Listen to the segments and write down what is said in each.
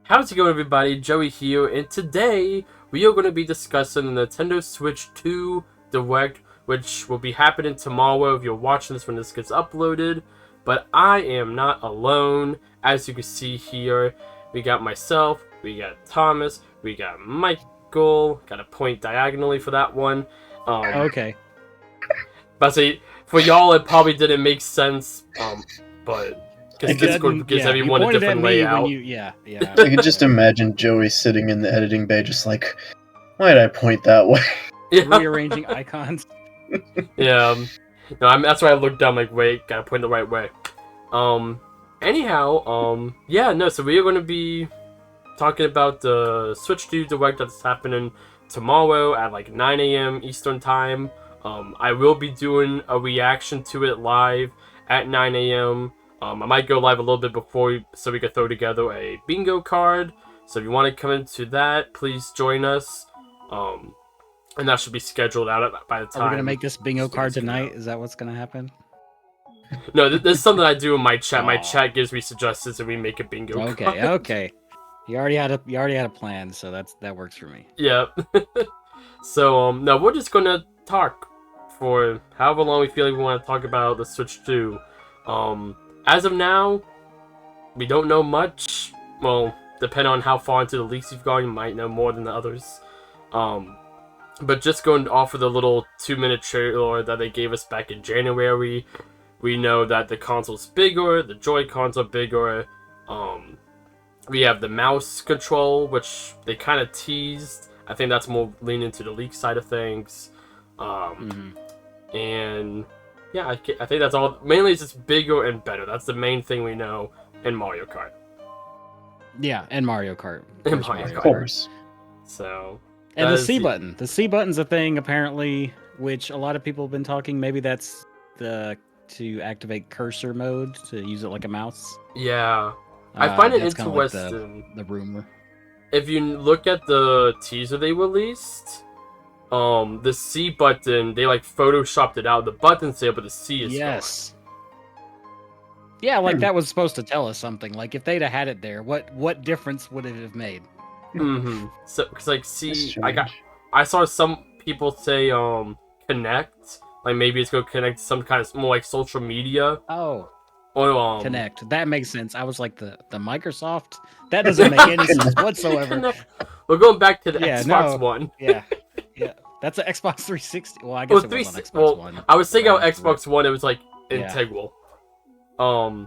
How's it going, everybody? Joey here, and today we are going to be discussing the Nintendo Switch 2 Direct, which will be happening tomorrow if you're watching this when this gets uploaded. But I am not alone. As you can see here, we got myself, we got Thomas, we got Michael. Got to point diagonally for that one. Okay. But say for y'all, it probably didn't make sense. But because Discord gives everyone a different layout. Yeah. I could just imagine Joey sitting in the editing bay, just like, why did I point that way? Yeah. Rearranging icons. Yeah. No, that's why I looked down. Like, wait, gotta point the right way. Anyhow, yeah. No. So we are going to be talking about the Switch 2 Direct that's happening tomorrow at like 9 a.m. Eastern time. I will be doing a reaction to it live at 9 a.m. I might go live a little bit before so we could throw together a bingo card. So if you want to come into that, please join us. And that should be scheduled out by the time. Are we gonna make this bingo card tonight? Is that what's gonna happen? No, this is something I do in my chat. My chat gives me suggestions and we make a bingo card. Okay. You already had a plan, so that works for me. Yeah. So no, we're just gonna talk for however long we feel like we want to talk about the Switch 2. As of now, we don't know much. Well, depending on how far into the leaks you've gone, you might know more than the others. But just going off of the little 2-minute trailer that they gave us back in January, we know that the console's bigger, the Joy-Cons are bigger. We have the mouse control, which they kind of teased. I think that's more leaning to the leak side of things. And yeah, I think that's all. Mainly, it's just bigger and better. That's the main thing we know in Mario Kart. Yeah, and Mario Kart. And Mario Kart. Of course. So. And the C button. The C button's a thing apparently, which a lot of people have been talking. Maybe that's to activate cursor mode to use it like a mouse. Yeah, I find it interesting. Like the rumor. If you look at the teaser they released, the C button, they like photoshopped it out. The button's there, but the C is gone. Yeah, like that was supposed to tell us something. Like if they'd have had it there, what difference would it have made? So, cause like C, I saw some people say connect, like maybe it's gonna connect to some kind of more like social media. Oh. Or Connect. That makes sense. I was like the Microsoft. That doesn't make any sense whatsoever. We're going back to the Xbox One. Yeah. That's an Xbox 360. Well, I guess it was on Xbox One. I was thinking on Xbox One, it was like integral.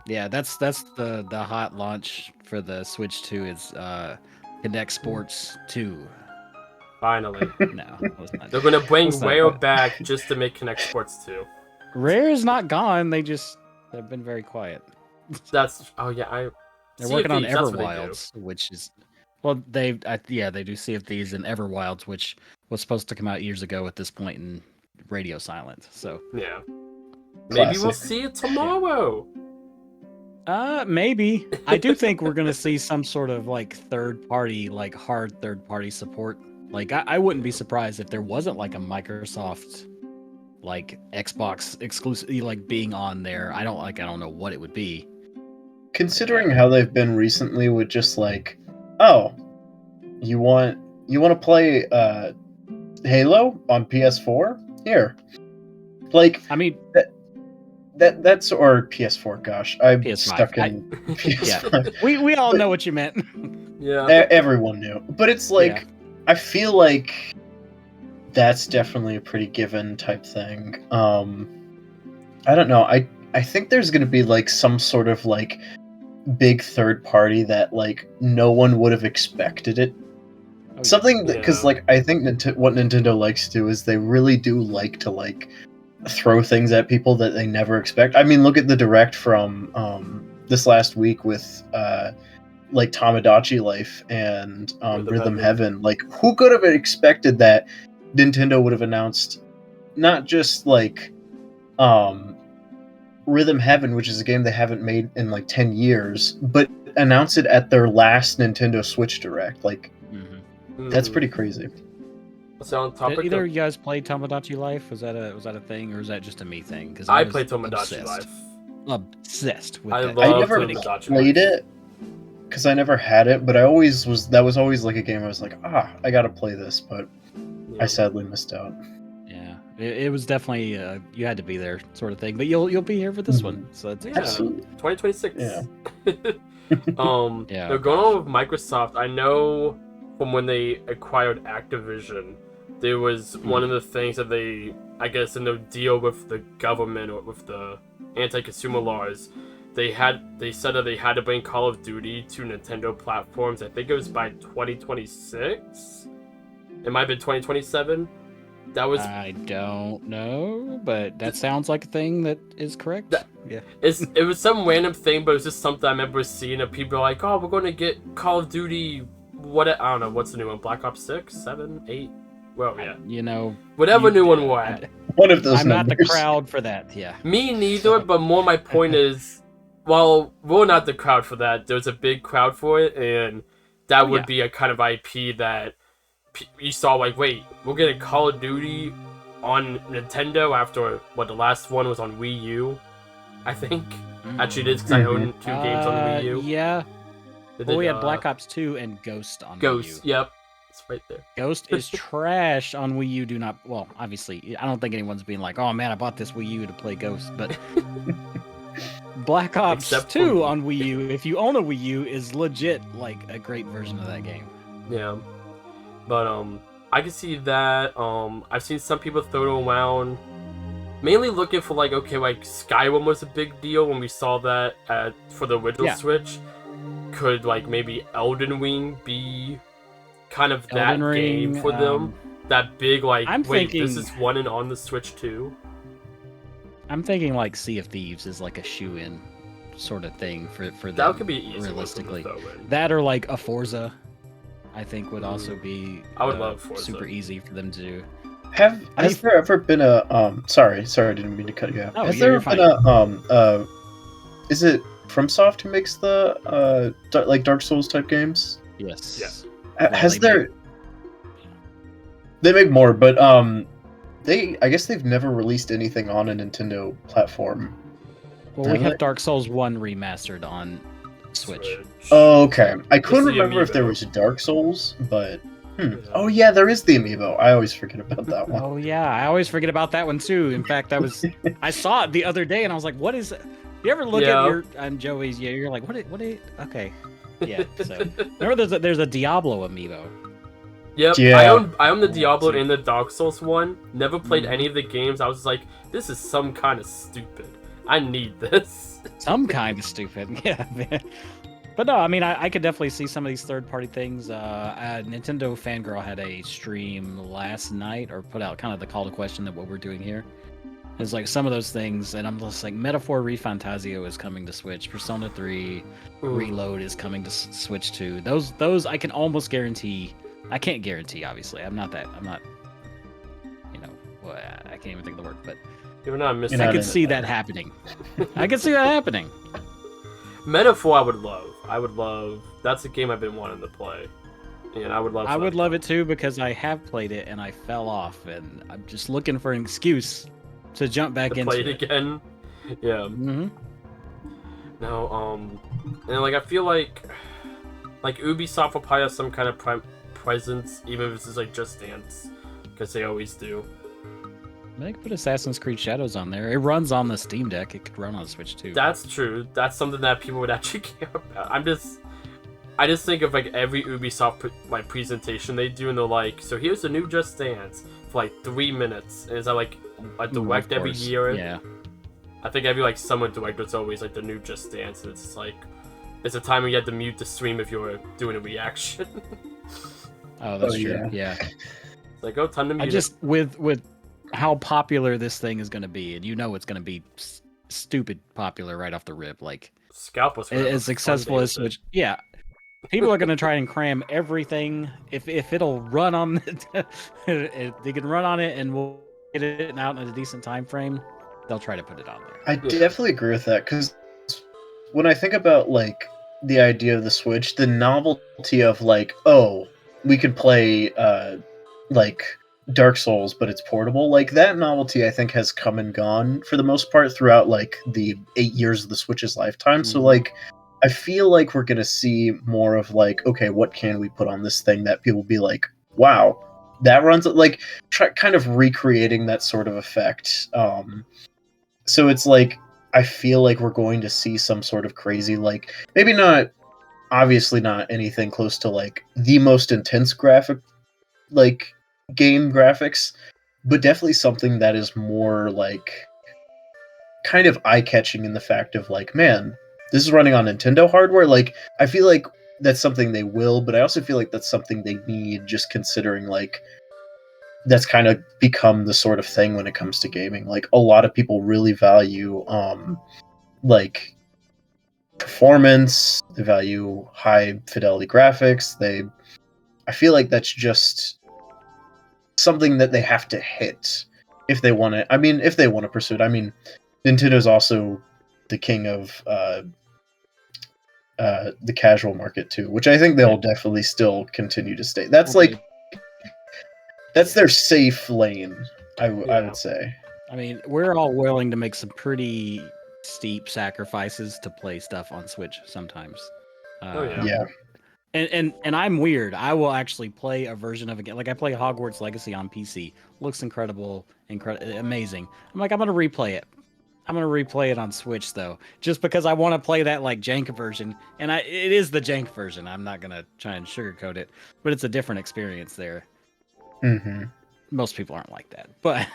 Yeah, that's the hot launch for the Switch 2 is Kinect Sports 2. Finally. No, it was not. They're gonna bring Rare back just to make Kinect Sports 2. Rare is not gone. They've been very quiet. They're They're working on Everwilds, which is they do Sea of Thieves and Everwilds, which was supposed to come out years ago at this point in radio silence. So yeah, maybe we'll see it tomorrow. Maybe. I do think we're gonna see some sort of like third party, like hard third party support. Like I wouldn't be surprised if there wasn't like a Microsoft like Xbox exclusively like being on there. I don't know what it would be. Considering how they've been recently with just like, oh, you want to play Halo on PS4? Here. Like I mean that's or PS4, gosh. I'm PS5. stuck in PS5. Yeah. We all know what you meant. Yeah. Everyone knew. But it's like I feel like that's definitely a pretty given type thing. I don't know. I think there's going to be like some sort of like big third party that like no one would have expected it. Something because like I think what Nintendo likes to do is they really do like to like throw things at people that they never expect. I mean, look at the Direct from this last week with like Tamagotchi Life and Rhythm Heaven. Like, who could have expected that Nintendo would have announced not just like Rhythm Heaven, which is a game they haven't made in like 10 years, but announce it at their last Nintendo Switch Direct. Like, that's pretty crazy. So on topic Did either of you guys play Tamagotchi Life? Was that a thing, or is that just a me thing? Because I played Tamagotchi Life. Obsessed with I that. love I never Tamagotchi played Life. it, because I never had it, but that was always like a game I was like, I gotta play this, but Yeah. I sadly missed out. Yeah, it was definitely you had to be there, sort of thing. But you'll be here for this one, so it's Yeah. Absolutely. 2026. Yeah. Yeah, Now going on with Microsoft, I know from when they acquired Activision, there was one of the things that they, I guess, in the deal with the government or with the anti-consumer laws, they said that they had to bring Call of Duty to Nintendo platforms. I think it was by 2026. It might have been 2027. That was I don't know, but that sounds like a thing that is correct. Yeah. it was some random thing, but it was just something I remember seeing. And people are like, "Oh, we're going to get Call of Duty. What I don't know. What's the new one? Black Ops 6, 7, 8? Well, yeah. You know, Whatever new one we're at. One of those I'm not the numbers. crowd for that. Yeah. Me neither. But more my point is, while we're not the crowd for that, there's a big crowd for it, and that would Yeah. be a kind of IP that you saw. Like, wait, we're getting Call of Duty on Nintendo after what the last one was on Wii U, I think. Actually, it is because I own 2 games on the Wii U. Yeah. They Well, we did, had Black Ops 2 and Ghost on Wii Ghost. U. Yep, it's right there. Ghost is trash on Wii U. Do not. Well, obviously, I don't think anyone's being like, "Oh man, I bought this Wii U to play Ghost." But Black Ops Except 2 for- on Wii U, if you own a Wii U, is legit like a great version of that game. Yeah, but I can see that. I've seen some people throw it around, mainly looking for like, okay, like Skyrim was a big deal when we saw that for the original Yeah. Switch. Could like maybe Elden Ring be kind of that Elden Ring, game for them? That big like, I'm wait, this thinking- is one and on the Switch too. I'm thinking like Sea of Thieves is like a shoe-in sort of thing for them. That could be easy one for them to realistically. throw in. That or like a Forza, I think would also be. I would love Forza. Super easy for them to do. Has there ever been a sorry, I didn't mean to cut you off. Oh, Has yeah, there you're been a is it FromSoft who makes the like Dark Souls type games? Yes. Yeah. Well, Has they there They make more, but I guess they've never released anything on a Nintendo platform. Well, we Have have they? Dark Souls 1 remastered on Switch. Oh, okay. I couldn't the remember if there amiibo. was Dark Souls, but Yeah. oh yeah, there is the amiibo. I always forget about that one. Oh yeah, I always forget about that one too. In fact, that was I saw it the other day and I was like, "What is it?" You ever look Yeah. at your and Joey's? Yeah, you're like, "What? Okay, yeah." So remember, there's a Diablo amiibo. Yep, Yeah. I own the Diablo and the Dark Souls one. Never played Mhm. any of the games. I was like, this is some kind of stupid. I need this. Some kind of stupid, yeah. Man. But no, I mean, I could definitely see some of these third-party things. Nintendo Fangirl had a stream last night, or put out kind of the call to question that what we're doing here. It's like some of those things, and I'm just like, Metaphor ReFantazio is coming to Switch. Persona 3 Reload is coming to Switch 2. Those I can almost guarantee. I can't guarantee, obviously. I'm not, you know, well, I can't even think of the word, but You're not missing. You're I not could in see it. that happening. I could see that happening. Metaphor, I would love. That's a game I've been wanting to play, and I would love. I would love it too because I have played it and I fell off, and I'm just looking for an excuse to jump back to into play it again. Yeah. hmm No. And like I feel like Ubisoft will probably have some kind of presence, even if it's just like Just Dance, because they always do. They could put Assassin's Creed Shadows on there. It runs on the Steam Deck. It could run on the Switch too. That's true. That's something that people would actually care about. I just think of like every Ubisoft like presentation they do, and they're like, so here's the new Just Dance for like 3 minutes, and is that like a Of direct every course. year? Yeah. I think every like summer direct it's always like the new Just Dance, and it's like it's a time when you had to mute the stream if you were doing a reaction. Oh, that's Oh, true. yeah. Yeah. It's like, oh, time to mute I it. just with how popular this thing is going to be, and you know it's going to be stupid popular right off the rip. Like Scalp was gonna have a as fun successful day as with it. Switch. Yeah. People are going to try and cram everything. If it'll run on, if they can run on it, and we'll get it out in a decent time frame, they'll try to put it on there. I definitely agree with that because when I think about like the idea of the Switch, the novelty of like, oh, we could play like Dark Souls, but it's portable. Like that novelty, I think, has come and gone for the most part throughout like the 8 years of the Switch's lifetime. So Mhm. like, I feel like we're gonna see more of like, okay, what can we put on this thing that people be like, wow, that runs like kind of recreating that sort of effect. So it's like I feel like we're going to see some sort of crazy, like maybe not, obviously not anything close to like the most intense graphic, like game graphics, but definitely something that is more like kind of eye-catching in the fact of like, man, this is running on Nintendo hardware. Like, I feel like that's something they will, but I also feel like that's something they need, just considering like that's kind of become the sort of thing when it comes to gaming. Like, a lot of people really value like performance, they value high fidelity graphics. I feel like that's just something that they have to hit if they want to. I mean, if they want to pursue it. I mean, Nintendo's also the king of the casual market too, which I think they'll definitely still continue to stay. That's like that's their safe lane. I would say. I mean, we're all willing to make some pretty steep sacrifices to play stuff on Switch sometimes. Oh, yeah. Yeah. And I'm weird. I will actually play a version of a game. Like I play Hogwarts Legacy on PC. Looks incredible, amazing. I'm like, I'm gonna replay it. I'm gonna replay it on Switch though, just because I want to play that like jank version. And it is the jank version. I'm not gonna try and sugarcoat it, but it's a different experience there. Mm-hmm. Most people aren't like that, but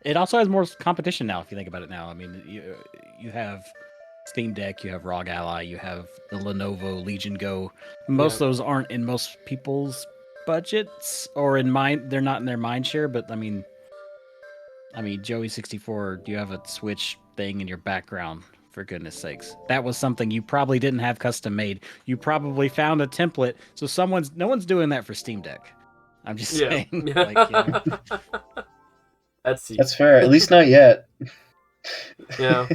it also has more competition now. If you think about it now, I mean, you have Steam Deck, you have ROG Ally, you have the Lenovo Legion Go. Most of those aren't in most people's budgets or in mind. They're not in their mind share. But I mean, Joey64, do you have a Switch thing in your background? For goodness sakes, that was something you probably didn't have custom made. You probably found a template. So no one's doing that for Steam Deck. I'm just saying. Like, That's fair. At least not yet. Yeah.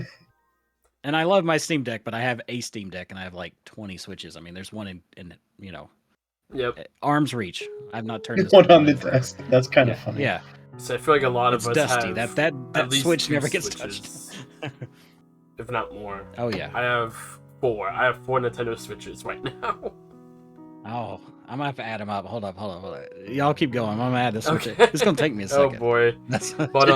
And I love my Steam Deck, but I have a Steam Deck and I have like 20 Switches. I mean, there's one in arm's reach. I've not turned this one on the desk. That's kind of funny. Yeah. So I feel like a lot It's of us dusty. have That at least Switch two never gets Switches, touched. if not more. Oh yeah. I have 4. I have 4 Nintendo Switches right now. Oh, I'm gonna have to add them up. Hold up. Y'all keep going. I'm gonna add this Switch. Okay. It's gonna take me a Oh second. boy. But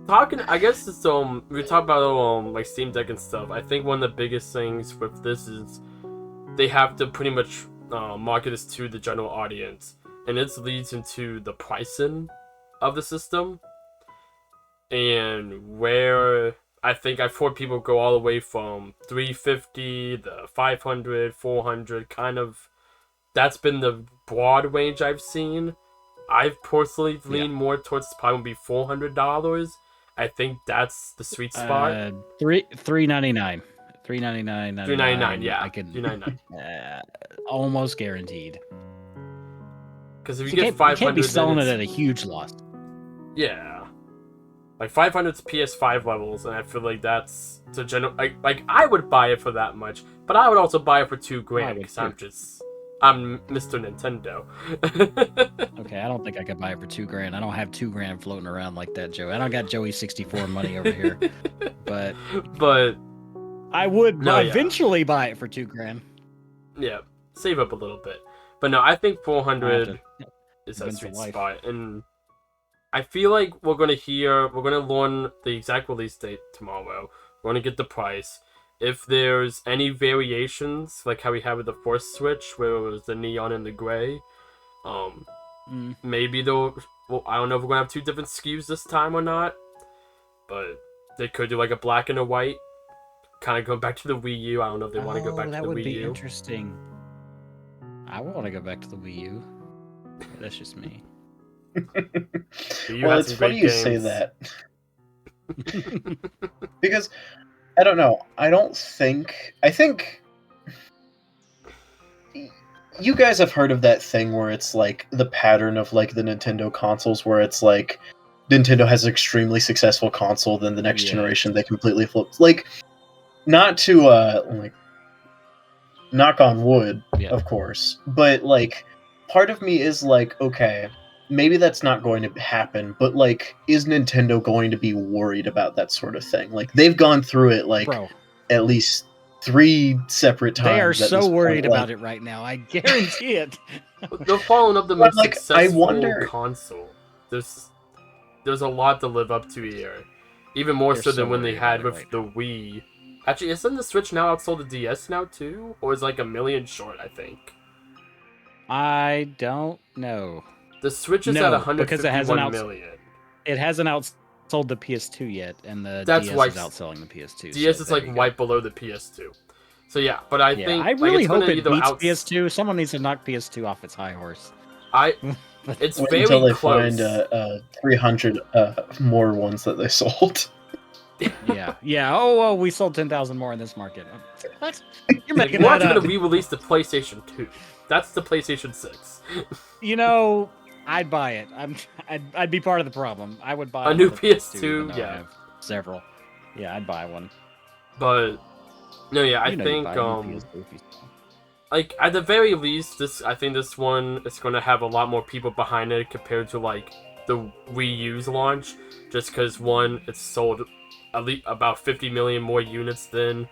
talking, I guess it's we talk about like Steam Deck and stuff. I think one of the biggest things with this is they have to pretty much market this to the general audience, and it leads into the pricing of the system, and where I think I've heard people go all the way from $350, the $500, $400, kind of. That's been the broad range I've seen. I've personally leaned more towards probably $400. I think that's the sweet spot. $399. $399. $399, yeah. I can $399. Almost guaranteed. Because if you get $500, you can't be selling it at a huge loss. Yeah, like 500's PS5 levels, and I feel like that's the general. Like I would buy it for that much, but I would also buy it for $2,000 because I'm Mr. Nintendo. Okay, I don't think I could buy it for $2,000. I don't have $2,000 floating around like that, Joe. I don't got Joey64 money over here, but I would eventually buy it for $2,000. Yeah, save up a little bit, but no, I think 400 is that sweet spot, and I feel like we're gonna learn the exact release date tomorrow. We're gonna get the price. If there's any variations, like how we had with the first Switch, where it was the neon and the gray, maybe they'll. Well, I don't know if we're gonna have 2 different SKUs this time or not, but they could do like a black and a white. Kind of go back to the Wii U. I don't know if they want to go back to the Wii U. That would be interesting. I want to go back to the Wii U. That's just me. Well, it's funny you say that. Because I don't know. I think you guys have heard of that thing where it's like the pattern of like the Nintendo consoles, where it's like Nintendo has an extremely successful console, then the next generation they completely flip. Like, not to like knock on wood, of course, but like part of me is like, okay, maybe that's not going to happen, but like, is Nintendo going to be worried about that sort of thing? Like, they've gone through it like at least 3 separate times. They are at this so point, worried like- about it right now. I guarantee it. They're following up the But, most like, I successful wonder- console. There's a lot to live up to here, even more They're so than so when they worried had about with it the Wii. Actually, isn't the Switch now outsold the DS now too, or is like a million short? I think I don't know. the Switch is No, at because it hasn't 151 million. It hasn't outsold the PS2 yet, and the That's DS why is outselling the PS2. DS so is there like you go. right below the PS2. So yeah, but I Yeah, think I like, really it's hope gonna it either beats out- PS2. Someone needs to knock PS2 off its high horse. It's Wait very until they close. find 300 more ones that they sold. Yeah. Oh, we sold 10,000 more in this market. What? You're Like, making watch that gonna up. re-release the PlayStation 2. That's the PlayStation 6. You know, I'd buy it. I'd be part of the problem. I would buy A new another PS2, PS2, even though I yeah. have several. Yeah, I'd buy one. But no, yeah, I You know you'd think buy a new PS2 if you- like at the very least, I think this one is going to have a lot more people behind it compared to like the Wii U's launch, just because one, it's sold at least about 50 million more units than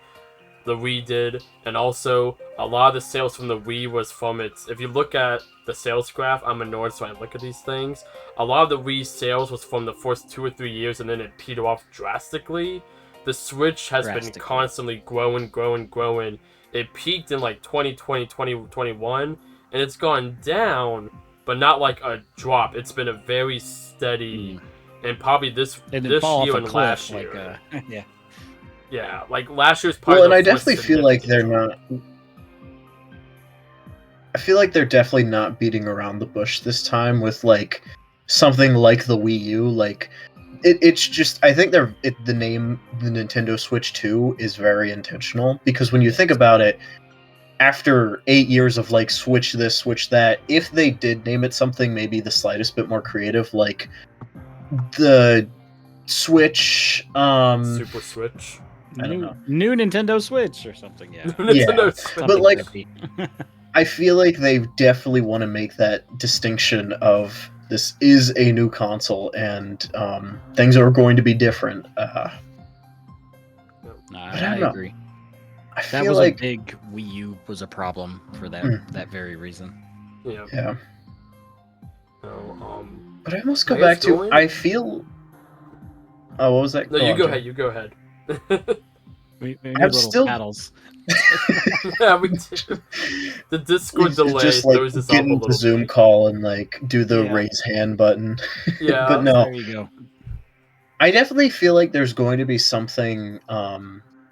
the Wii did, and also a lot of the sales from the Wii was from its. If you look at the sales graph, I'm a nerd, so I look at these things. A lot of the Wii sales was from the first 2 or 3 years, and then it petered off drastically. The Switch has been Drastically. constantly growing. It peaked in like 2020, 2021, and it's gone down, but not like a drop. It's been a very steady, and probably this And then this fall year off a and cliff, last like year. yeah. Yeah, like last year's probably. Well, and the I first definitely feel like they're significant not. I feel like they're definitely not beating around the bush this time with like something like the Wii U. Like it's just I think the name the Nintendo Switch 2 is very intentional because when you think about it, after 8 years of like switch this, switch that, if they did name it something maybe the slightest bit more creative, like the Switch, Super Switch. I don't know. New Nintendo Switch or something. Yeah. Nintendo Switch. Something like, trippy. I feel like they definitely want to make that distinction of this is a new console and things are going to be different. No, But I I don't know. agree. I That feel was like a big Wii U was a problem for that Mm. that very reason. Yeah. yeah, No, but I almost go I guess back to going- I feel. Oh, what was that? no, Go you on, go Jay. ahead. You go ahead. We need I'm little still- paddles. Yeah, we did. The Discord It's delay just like throws us off a get into little Zoom bit. call and like do the Yeah. raise hand button. Yeah, But no, There you go. I definitely feel like there's going to be something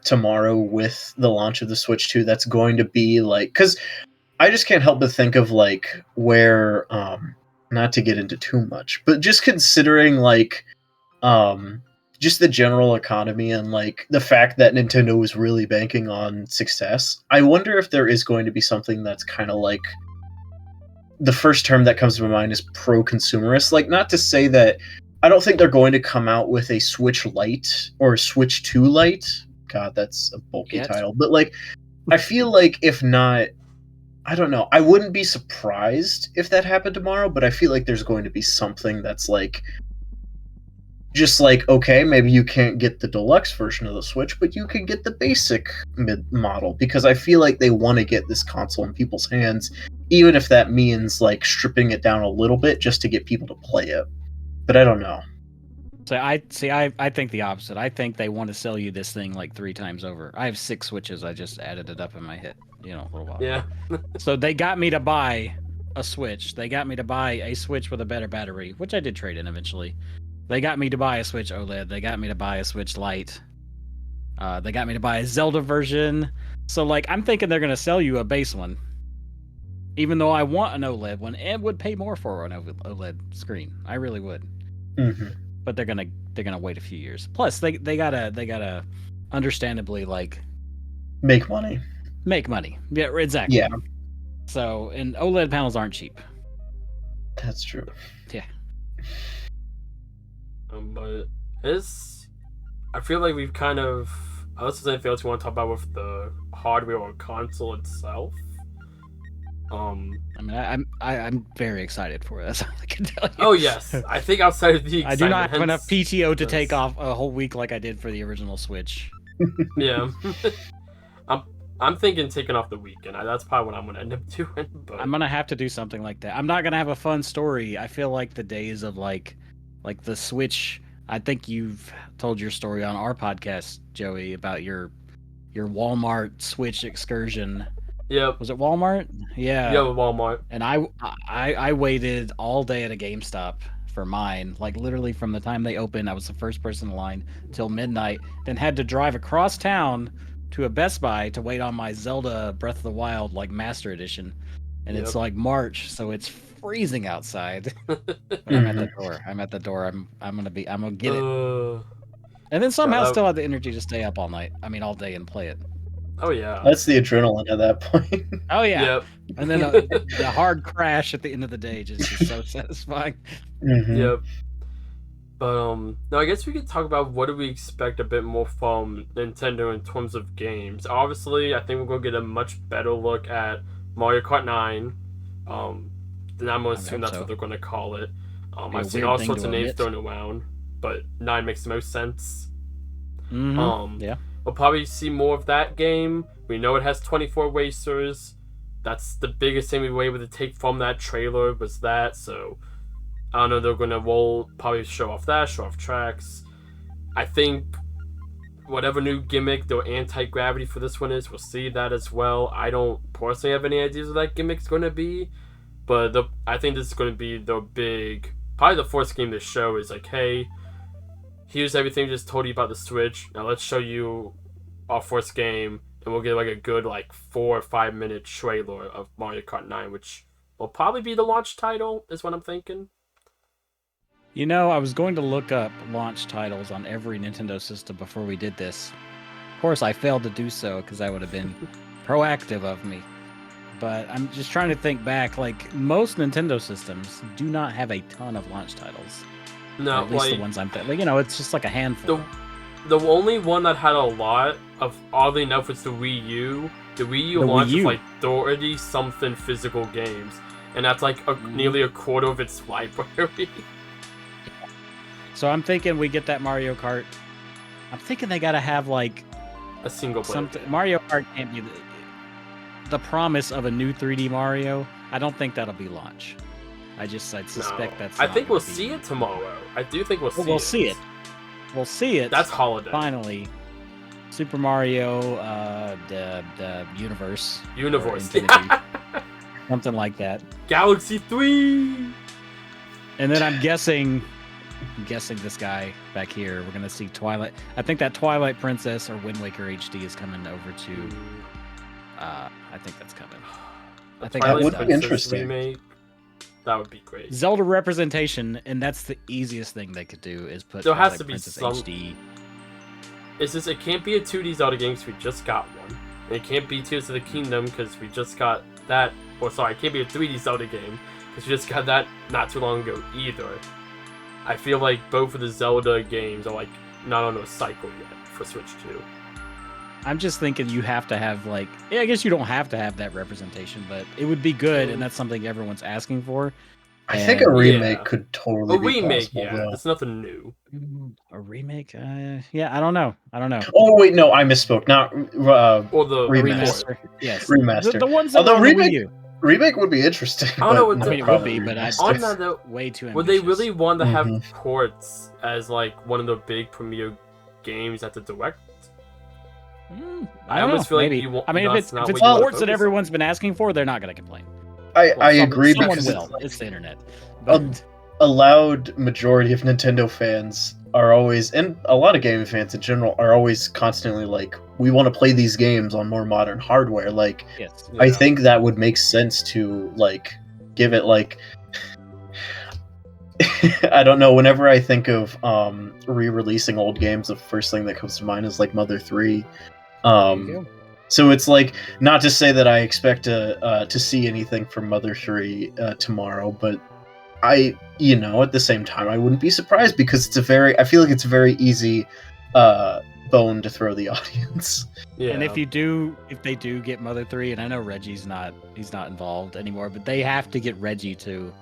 tomorrow with the launch of the Switch 2 that's going to be like, because I just can't help but think of like where, not to get into too much, but just considering like, just the general economy and like the fact that Nintendo is really banking on success. I wonder if there is going to be something that's kind of like the first term that comes to my mind is pro-consumerist. Like, not to say that I don't think they're going to come out with a Switch Lite or a Switch 2 Lite. God, that's a bulky Yet. title. But like, I feel like if not, I don't know. I wouldn't be surprised if that happened tomorrow, but I feel like there's going to be something that's like, just like, okay, maybe you can't get the deluxe version of the Switch, but you can get the basic mid model, because I feel like they want to get this console in people's hands, even if that means like stripping it down a little bit just to get people to play it. But I don't know. So I think the opposite. I think they want to sell you this thing like 3 times over. I have 6 Switches. I just added it up in my head, a little while. Yeah. So they got me to buy a Switch. They got me to buy a Switch with a better battery, which I did trade in eventually. They got me to buy a Switch OLED. They got me to buy a Switch Lite. They got me to buy a Zelda version. So like, I'm thinking they're gonna sell you a base one, even though I want an OLED one and would pay more for an OLED screen. I really would. Mm-hmm. But they're gonna wait a few years. Plus, they gotta understandably like Make money. make money. Yeah, exactly. Yeah, So, and OLED panels aren't cheap. that's true. But I feel like we've kind of. Unless there's anything else you want to talk about with the hardware or console itself. I mean, I'm very excited for it. That's all I can tell you. Oh yes, I think outside of the I do not have excitement, enough PTO to Yes. take off a whole week like I did for the original Switch. Yeah. I'm thinking taking off the weekend. That's probably what I'm gonna end up doing. But I'm gonna have to do something like that. I'm not gonna have a fun story. I feel like the days of like the Switch. I think you've told your story on our podcast, Joey, about your Walmart Switch excursion. yep. Was it Walmart? Yeah. Yeah, with Walmart. And I waited all day at a GameStop for mine. Like literally from the time they opened, I was the first person in line till midnight. Then had to drive across town to a Best Buy to wait on my Zelda Breath of the Wild like Master Edition. And it's Yep. like March, so it's freezing outside. But I'm at the door. I'm at the door. I'm gonna get it. And then somehow that- still have the energy to stay up all night. I mean all day and play it. Oh yeah. That's the adrenaline at that point. Oh yeah. Yep. And then the hard crash at the end of the day just is so satisfying. Mhm. Yep. But now I guess we could talk about what do we expect a bit more from Nintendo in terms of games. Obviously, I think we're gonna get a much better look at Mario Kart 9. Then I'm gonna assume that's so. what they're gonna call it. Be a I've seen weird all thing sorts to of names omit. thrown around, but 9 makes the most sense. Mhm. Yeah. We'll probably see more of that game. We know it has 24 racers. That's the biggest thing we were able to take from that trailer was that. So I don't know. They're gonna probably show off that, show off tracks. I think whatever new gimmick their anti-gravity for this one is, we'll see that as well. I don't personally have any ideas what that gimmick's gonna be, but I think this is gonna be the probably the first game to show is like, hey, here's everything we just told you about the Switch. Now let's show you our first game, and we'll get like a good like 4 or 5 minute trailer of Mario Kart 9, which will probably be the launch title, is what I'm thinking. You know, I was going to look up launch titles on every Nintendo system before we did this. Of course, I failed to do so because that would have been proactive of me. But I'm just trying to think back. Like, most Nintendo systems do not have a ton of launch titles. Or No, at least like the ones I'm thinking. Like, you know, it's just like a handful. the only one that had a lot of, oddly enough, was the Wii U. The Wii U The Wii launched with U. like 30 something physical games, and that's like nearly a quarter of its library. So I'm thinking we get that Mario Kart. I'm thinking they gotta have like A single player. something. Mario Kart can't be the promise of a new 3D Mario. I don't think that'll be launch. I'd suspect that's. I not think we'll gonna be- see it tomorrow. I do think we'll see Well, it. we'll see it. We'll see it. That's holiday. finally. Super Mario, the universe, or Universe. Infinity, something like that. Galaxy 3! And then I'm guessing this guy back here. We're gonna see Twilight. I think that Twilight Princess or Wind Waker HD is coming over to. I think that's coming. I think Twilight that would be Princess interesting. Remake. That would be great. Zelda representation, and that's the easiest thing they could do is put There has Twilight to be Princess some- HD. It's just, it can't be a 2D Zelda game because we just got one. And it can't be Tears of the Kingdom because we just got that. Or sorry, it can't be a 3D Zelda game because we just got that not too long ago either. I feel like both of the Zelda games are like not on a cycle yet for Switch 2. I'm just thinking you have to have like, yeah, I guess you don't have to have that representation, but it would be good, and that's something everyone's asking for. I think a And- remake Yeah. could totally A be remake, possible, yeah. though. It's nothing new. A remake? Yeah, I don't know. Oh wait, no, I misspoke. Not Or the Remaster. port. Yes. Remaster. The ones that Although were on the remake- Wii U. remake would be interesting. I don't know but what not the- I mean, it would probably be, but I- remaster. On that though, Way too ambitious. would they really want to have Mhm. ports as like one of the big premiere games at the Direct? I I don't almost know, feel like maybe. you want- I mean, if that's it's, not if it's what you wanna ports that focus on. everyone's been asking for, they're not going to complain. I Well, agree Someone because will. it's like It's the internet. a, But a loud majority of Nintendo fans are always, and a lot of gaming fans in general, are always constantly like, we want to play these games on more modern hardware. Like, yes. I Yeah. think that would make sense to like give it like I don't know, whenever I think of re-releasing old games, the first thing that comes to mind is like Mother 3. There you go. So it's like, not to say that I expect to see anything from Mother 3 tomorrow, but at the same time, I wouldn't be surprised because I feel like it's a very easy bone to throw the audience. Yeah. And if they do get Mother 3, and I know he's not involved anymore, but they have to get Reggie to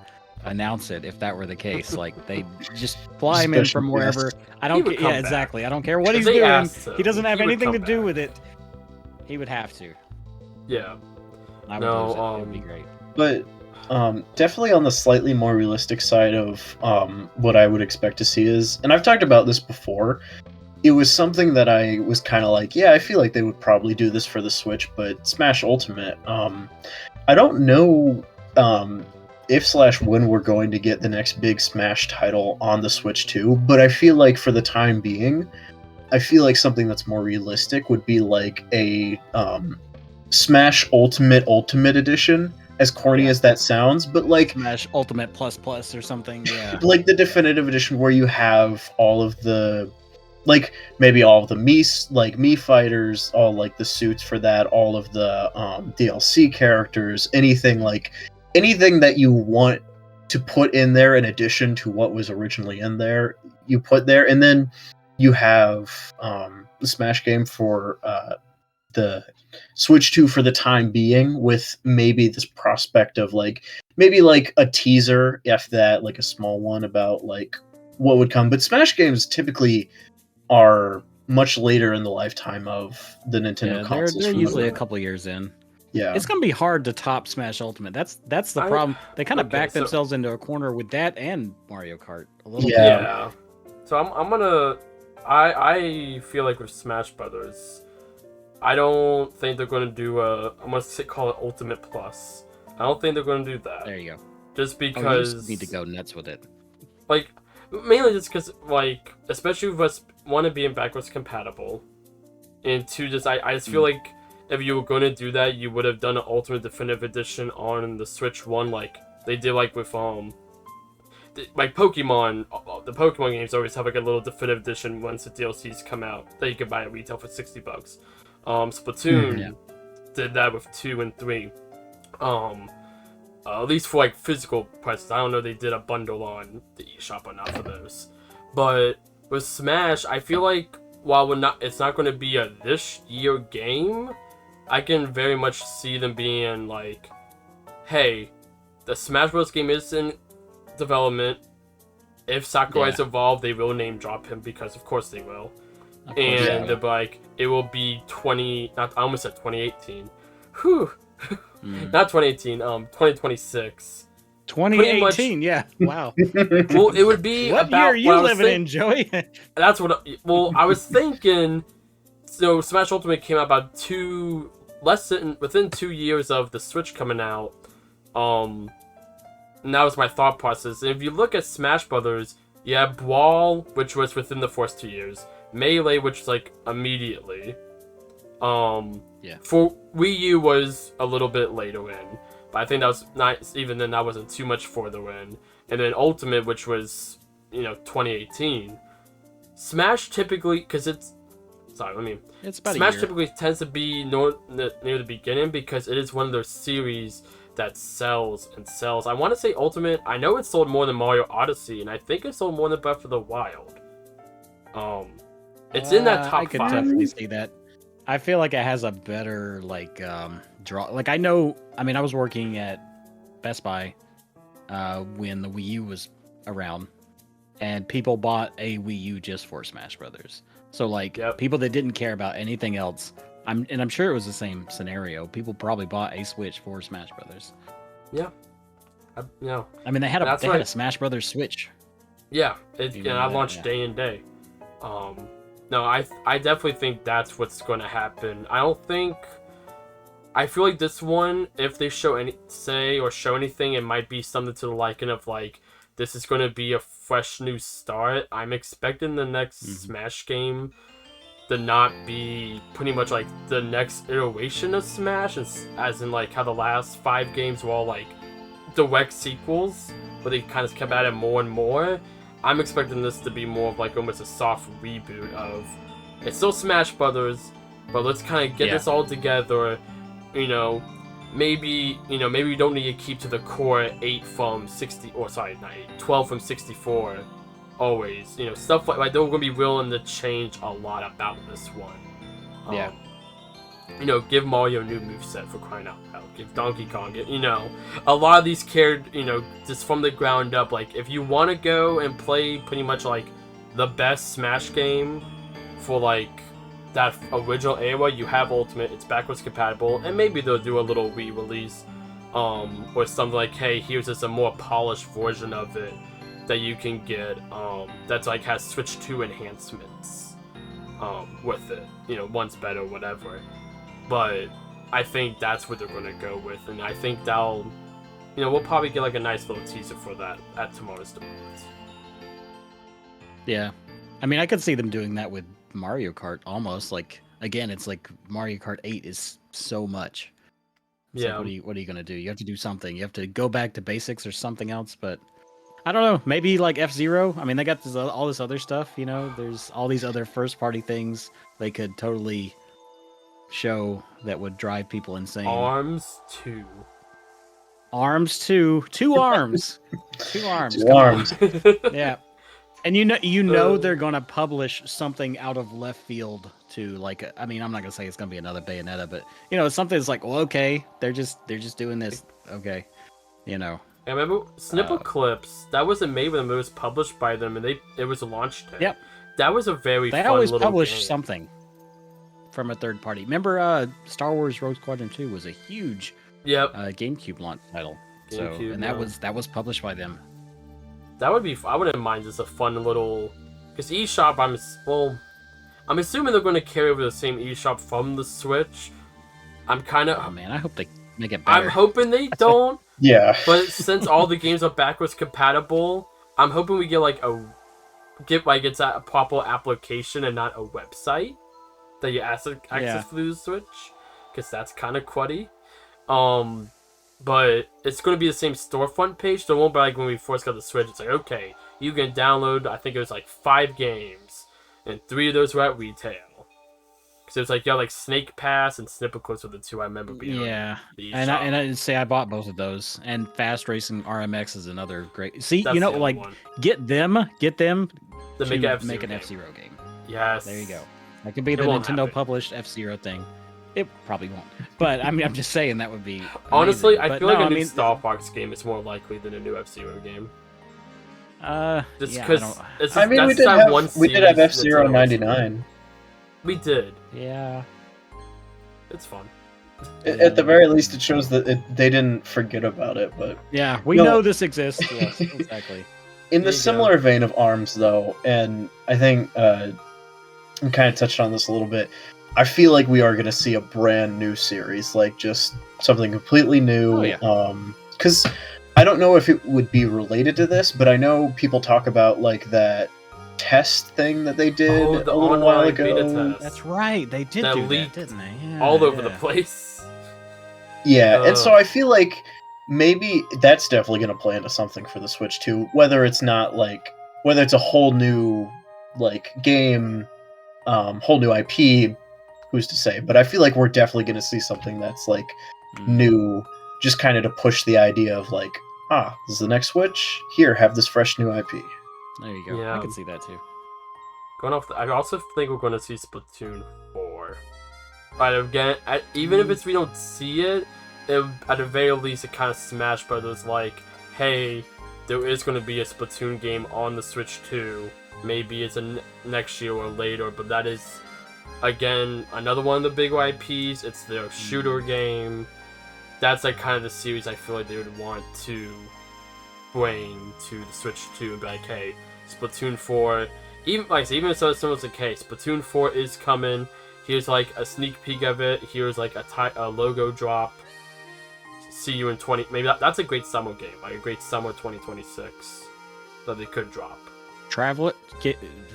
announce it if that were the case. Like they just fly him in from Special wherever. guest. I He don't would care. come Yeah, back. exactly. I don't care what If he's they doing. asked him, He doesn't have he would anything to come do back. with it. He would have to. Yeah. I would No, lose it. It would be great. But definitely on the slightly more realistic side of what I would expect to see is, and I've talked about this before, it was something that I was kind of like, yeah, I feel like they would probably do this for the Switch, but Smash Ultimate, I don't know if/when we're going to get the next big Smash title on the Switch too, but I feel like for the time being, I feel like something that's more realistic would be like a Smash Ultimate Edition, as corny Yeah. as that sounds, but like Smash Ultimate Plus Plus or something. Yeah. like the definitive edition where you have all of the, like, maybe all of the Mii fighters, all like the suits for that, all of the DLC characters, anything that you want to put in there in addition to what was originally in there, you put there. And then you have the Smash game for the Switch 2 for the time being, with maybe this prospect of maybe a teaser, if that, like a small one, about like what would come. But Smash games typically are much later in the lifetime of the Nintendo Yeah, consoles. they're from usually a the- couple years in. Yeah. It's gonna be hard to top Smash Ultimate. That's the I- problem. They kind of okay, back so- themselves into a corner with that and Mario Kart a little bit. Yeah. Yeah. So I'm gonna. I feel like with Smash Brothers, I don't think they're gonna do I'm gonna call it Ultimate Plus. I don't think they're gonna do that. There you go. Just Oh, you because just need to go nuts with it. like mainly just because especially with us one of being backwards compatible, and two just I just feel like if you were gonna do that, you would have done an Ultimate Definitive Edition on the Switch One, like they did with like Pokemon. The Pokemon games always have like a little definitive edition once the DLCs come out that you can buy at retail for $60. Splatoon Yeah. did that with 2 and 3. At least for physical prices. I don't know they did a bundle on the eShop or not for those. But with Smash, I feel like while it's not going to be a this year game, I can very much see them being like, hey, the Smash Bros. Game is in development. If Sakurai's involved, they will name drop him because of course they will. Of course, And yeah. they'll be like, it will be I almost said 2018. Whew. Not 2018, 2026. 2018, yeah. Wow. Well, it would be What about year are you what I was living in, Joey? That's what. Well, I was thinking. So Smash Ultimate came out about within 2 years of the Switch coming out. And that was my thought process. And if you look at Smash Brothers, you have Brawl, which was within the first 2 years. Melee, which was immediately. Yeah. For Wii U was a little bit later in, but I think that was not even then. That wasn't too much further in. And then Ultimate, which was 2018. Smash typically, because it's It's about Smash a year. typically tends to be near the beginning because it is one of those series that sells and sells. I want to say Ultimate. I know it sold more than Mario Odyssey, and I think it sold more than Breath of the Wild. It's in that top I could 5. definitely see that. I feel like it has a better draw. I was working at Best Buy when the Wii U was around, and people bought a Wii U just for Smash Brothers. So Yep. people that didn't care about anything else, I'm sure it was the same scenario. People probably bought a Switch for Smash Brothers. Yeah. I mean, they had That's a right. Smash Brothers Switch. Yeah, Even I that, launched yeah. day and day. No, I definitely think that's what's going to happen. I feel like this one, if they show anything, it might be something to the liking of this is going to be a fresh new start. I'm expecting the next Smash game to not be pretty much the next iteration of Smash, as in how the last 5 games were all direct sequels, where they kind of kept at it more and more. I'm expecting this to be more of almost a soft reboot of, it's still Smash Brothers, but let's kind of get this all together. Maybe we don't need to keep to the core 8 from 60, or sorry, not 8, 12 from 64 always. Stuff like they're going to be willing to change a lot about this one. Yeah. give Mario a new moveset for crying out loud. Give Donkey Kong it, a lot of these characters, just from the ground up. Like, if you want to go and play pretty much like the best Smash game for like that original era, you have Ultimate. It's backwards compatible, and maybe they'll do a little re-release, or something like, hey, here's just a more polished version of it that you can get. That's like has Switch 2 enhancements, with it. One's better, whatever. But I think that's what they're going to go with, and I think that'll, we'll probably get like a nice little teaser for that at tomorrow's Direct. Yeah. I mean, I could see them doing that with Mario Kart almost. Like, again, it's like Mario Kart 8 is so much. It's Yeah. like, what are you going to do? You have to do something. You have to go back to basics or something else, but I don't know. Maybe like F-Zero. I mean, they got all this other stuff, There's all these other first-party things they could totally show that would drive people insane. Arms 2. Arms 2. 2 arms. 2 arms. Two Come on. arms. Yeah. And they're gonna publish something out of left field too. Like, I mean, I'm not gonna say it's gonna be another Bayonetta, but it's something that's like, well, okay, they're just doing this, okay, I remember Snipple Clips. That wasn't made with them; it was published by them, and it was a launch tag. Yep. That was a very They fun always little publish game. something from a third party. Remember, Star Wars Rogue Squadron 2 was a huge Yep. GameCube launch title. GameCube, And that was published by them. That would be. I wouldn't mind just a fun little. Because eShop, I'm assuming they're going to carry over the same eShop from the Switch. I'm kind Oh of. man, I hope they make it better. I'm hoping they don't. Yeah. But since all the games are backwards compatible, I'm hoping we get it's a proper application and not a website that you access through the Switch, because that's kind of cruddy. But it's going to be the same storefront page, so it won't be like when we first got the Switch. It's like, okay, you can download, I think it was like 5 games, and 3 of those were at retail. Because it was like, like Snake Pass and Snipper Clips were the 2 I remember being on Yeah, the and eShop. I say I bought both of those, and Fast Racing RMX is another great. See, That's the other like one. get them To to make an make an game. F-Zero game. Yes. There you go. That could be It the won't Nintendo happen. published F-Zero thing. It probably won't, but I mean, I'm just saying that would be Honestly, amazing. I But feel like no, a new I mean, Star Fox game is more likely than a new F-Zero game. Just yeah, I because don't- I mean, we did have F-Zero 99. We did. Yeah, It's fun. At the very least, it shows that they didn't forget about it. But yeah, we No. know this exists. Yes, exactly. in There the you similar vein of ARMS, though, and I think we kind of touched on this a little bit. I feel like we are going to see a brand new series, like just something completely new. Oh, yeah. Because I don't know if it would be related to this, but I know people talk about like that test thing that they did Oh, a the little while online beta ago. test. That's right. They did That do leaked that, didn't they? Yeah, All over the yeah. place. Yeah, and so Ugh. I feel like maybe that's definitely going to play into something for the Switch too. Whether it's a whole new like game, whole new IP, who's to say? But I feel like we're definitely going to see something that's like new, just kind of to push the idea of like, this is the next Switch. Here, have this fresh new IP. There you go. Yeah. I can see that too. Going off, I also think we're going to see Splatoon 4. But again, even if we don't see it, at the very least, it kind of Smash Brothers like, hey, there is going to be a Splatoon game on the Switch 2. Maybe it's next year or later, but that is, again, another one of the big IPs. It's their shooter game. That's like kind of the series I feel like they would want to bring to the Switch 2 and be like, hey, Splatoon 4, even if someone says, hey, Splatoon 4 is coming. Here's like a sneak peek of it. Here's like a logo drop. See you in 20. Maybe that's a great summer game, like a great summer 2026 that they could drop.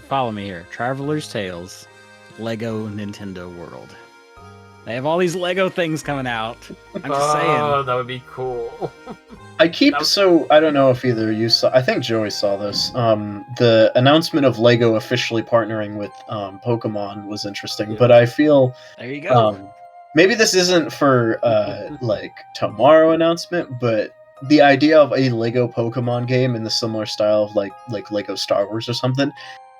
Follow me here. Traveler's Tales, Lego Nintendo World. They have all these Lego things coming out. I'm just saying. That would be cool. I don't know if either of you saw. I think Joey saw this. The announcement of Lego officially partnering with Pokemon was interesting, Yeah. but I feel There you go. maybe this isn't for like tomorrow announcement, but the idea of a Lego Pokemon game in the similar style of like Lego Star Wars or something,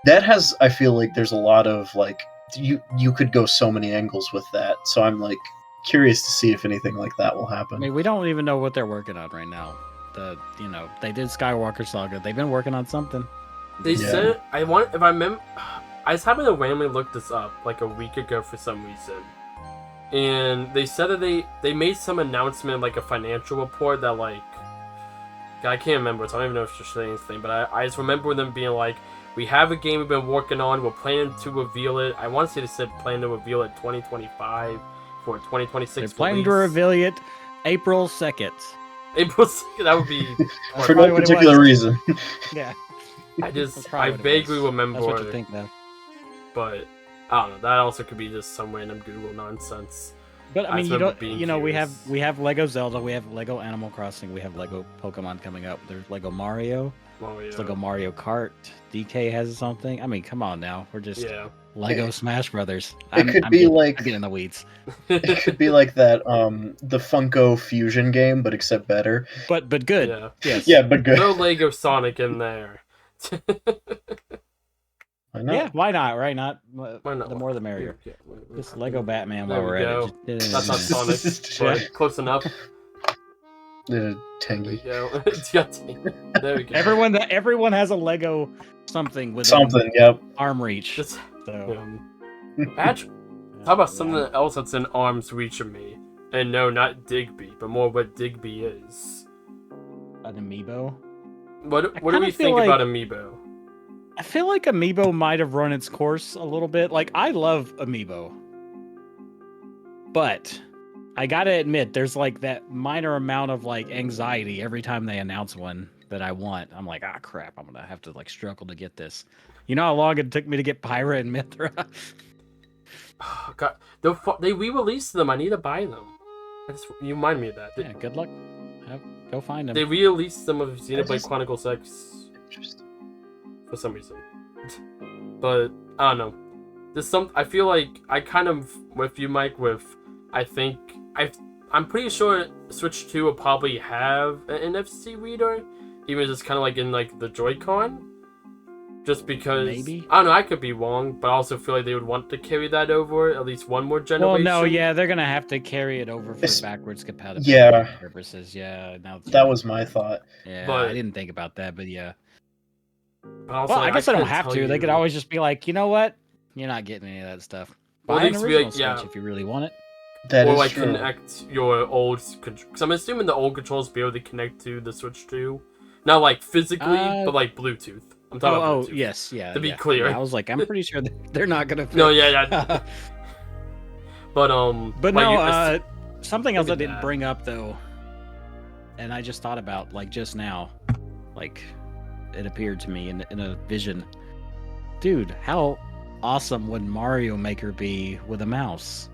that has, I feel like there's a lot of like you could go so many angles with that. So I'm like curious to see if anything like that will I happen. mean, we don't even know what they're working on right now. They did Skywalker Saga. They've been working on something. They Yeah. said if I remember, I just happened to randomly look this up like a week ago for some reason, and they said that they made some announcement, like a financial report that like I can't remember, so I don't even know if it's saying anything, but I just remember them being like, we have a game we've been working on, we're planning to reveal it. I want to say they said plan to reveal it 2025 for 2026. They're planning to release. reveal it April 2nd. April 2nd, that would be. For probably no what it particular was. reason. Yeah. I That's just probably I what it vaguely was. remember, That's what you think, though. but I don't know. That also could be just some random Google nonsense. But I I mean, just you remember don't. being You know, curious. we have Lego Zelda, we have Lego Animal Crossing, we have Lego Pokemon coming up. There's Lego Mario, Oh yeah. there's Lego Mario Kart. DK has something. I mean, come on now, we're just Yeah. Lego Smash Brothers. It could be like- I'm getting in the weeds, It could be like that the Funko Fusion game, but except better. but good. Yeah. Yes. Yeah, but good. No Lego Sonic in there. Why not? Yeah. Why not? Right? Not. Why not? The more the merrier. Yeah, This Lego Batman There while we we're go. at it. That's not Sonic, but close enough. There we Tangy. go. There we go. Everyone has a Lego something with Something, yep. arm reach. Just, So. actually, how about something else that's in arm's reach of me? And no, not Digby, but more what Digby is. An amiibo? What do kinda we feel think like- about Amiibo? I feel like amiibo might have run its course a little bit. Like, I love amiibo. But I gotta admit, there's like that minor amount of like anxiety every time they announce one that I want. I'm like, ah, crap, I'm gonna have to like struggle to get this. You know how long it took me to get Pyra and Mithra? God, they re-released them. I need to buy them. You remind me of that. Yeah, good luck. Go find them. They re-released some of Xenoblade just- Chronicles X Interesting. for some reason. But I don't know. I feel like I kind of with you, Mike. I'm pretty sure Switch 2 will probably have an NFC reader, even just kind of like in like the Joy-Con. Just because Maybe. I don't know, I could be wrong, but I also feel like they would want to carry that over at least one more generation. Well, no, yeah, they're gonna have to carry it over for It's- backwards compatibility Yeah. purposes. Yeah, now That was my thought. Yeah, But- I didn't think about that, but yeah. But also, Well, like, I guess they don't couldn't have tell to. They could you- always just be like, you know what? You're not getting any of that stuff. Well, Buy they an just be original like, yeah. Switch if you really want it. That or is like true. connect your old because I'm assuming the old controls be able to connect to the Switch 2, not like physically, but like Bluetooth. I'm talking about Bluetooth. yes, yeah. To be yeah. clear. Yeah, I was like, I'm pretty sure they're not gonna. Fit. No, yeah. But But like, no, something else I look at didn't that. bring up though, and I just thought about like just now, like it appeared to me in a vision. Dude, how awesome would Mario Maker be with a mouse?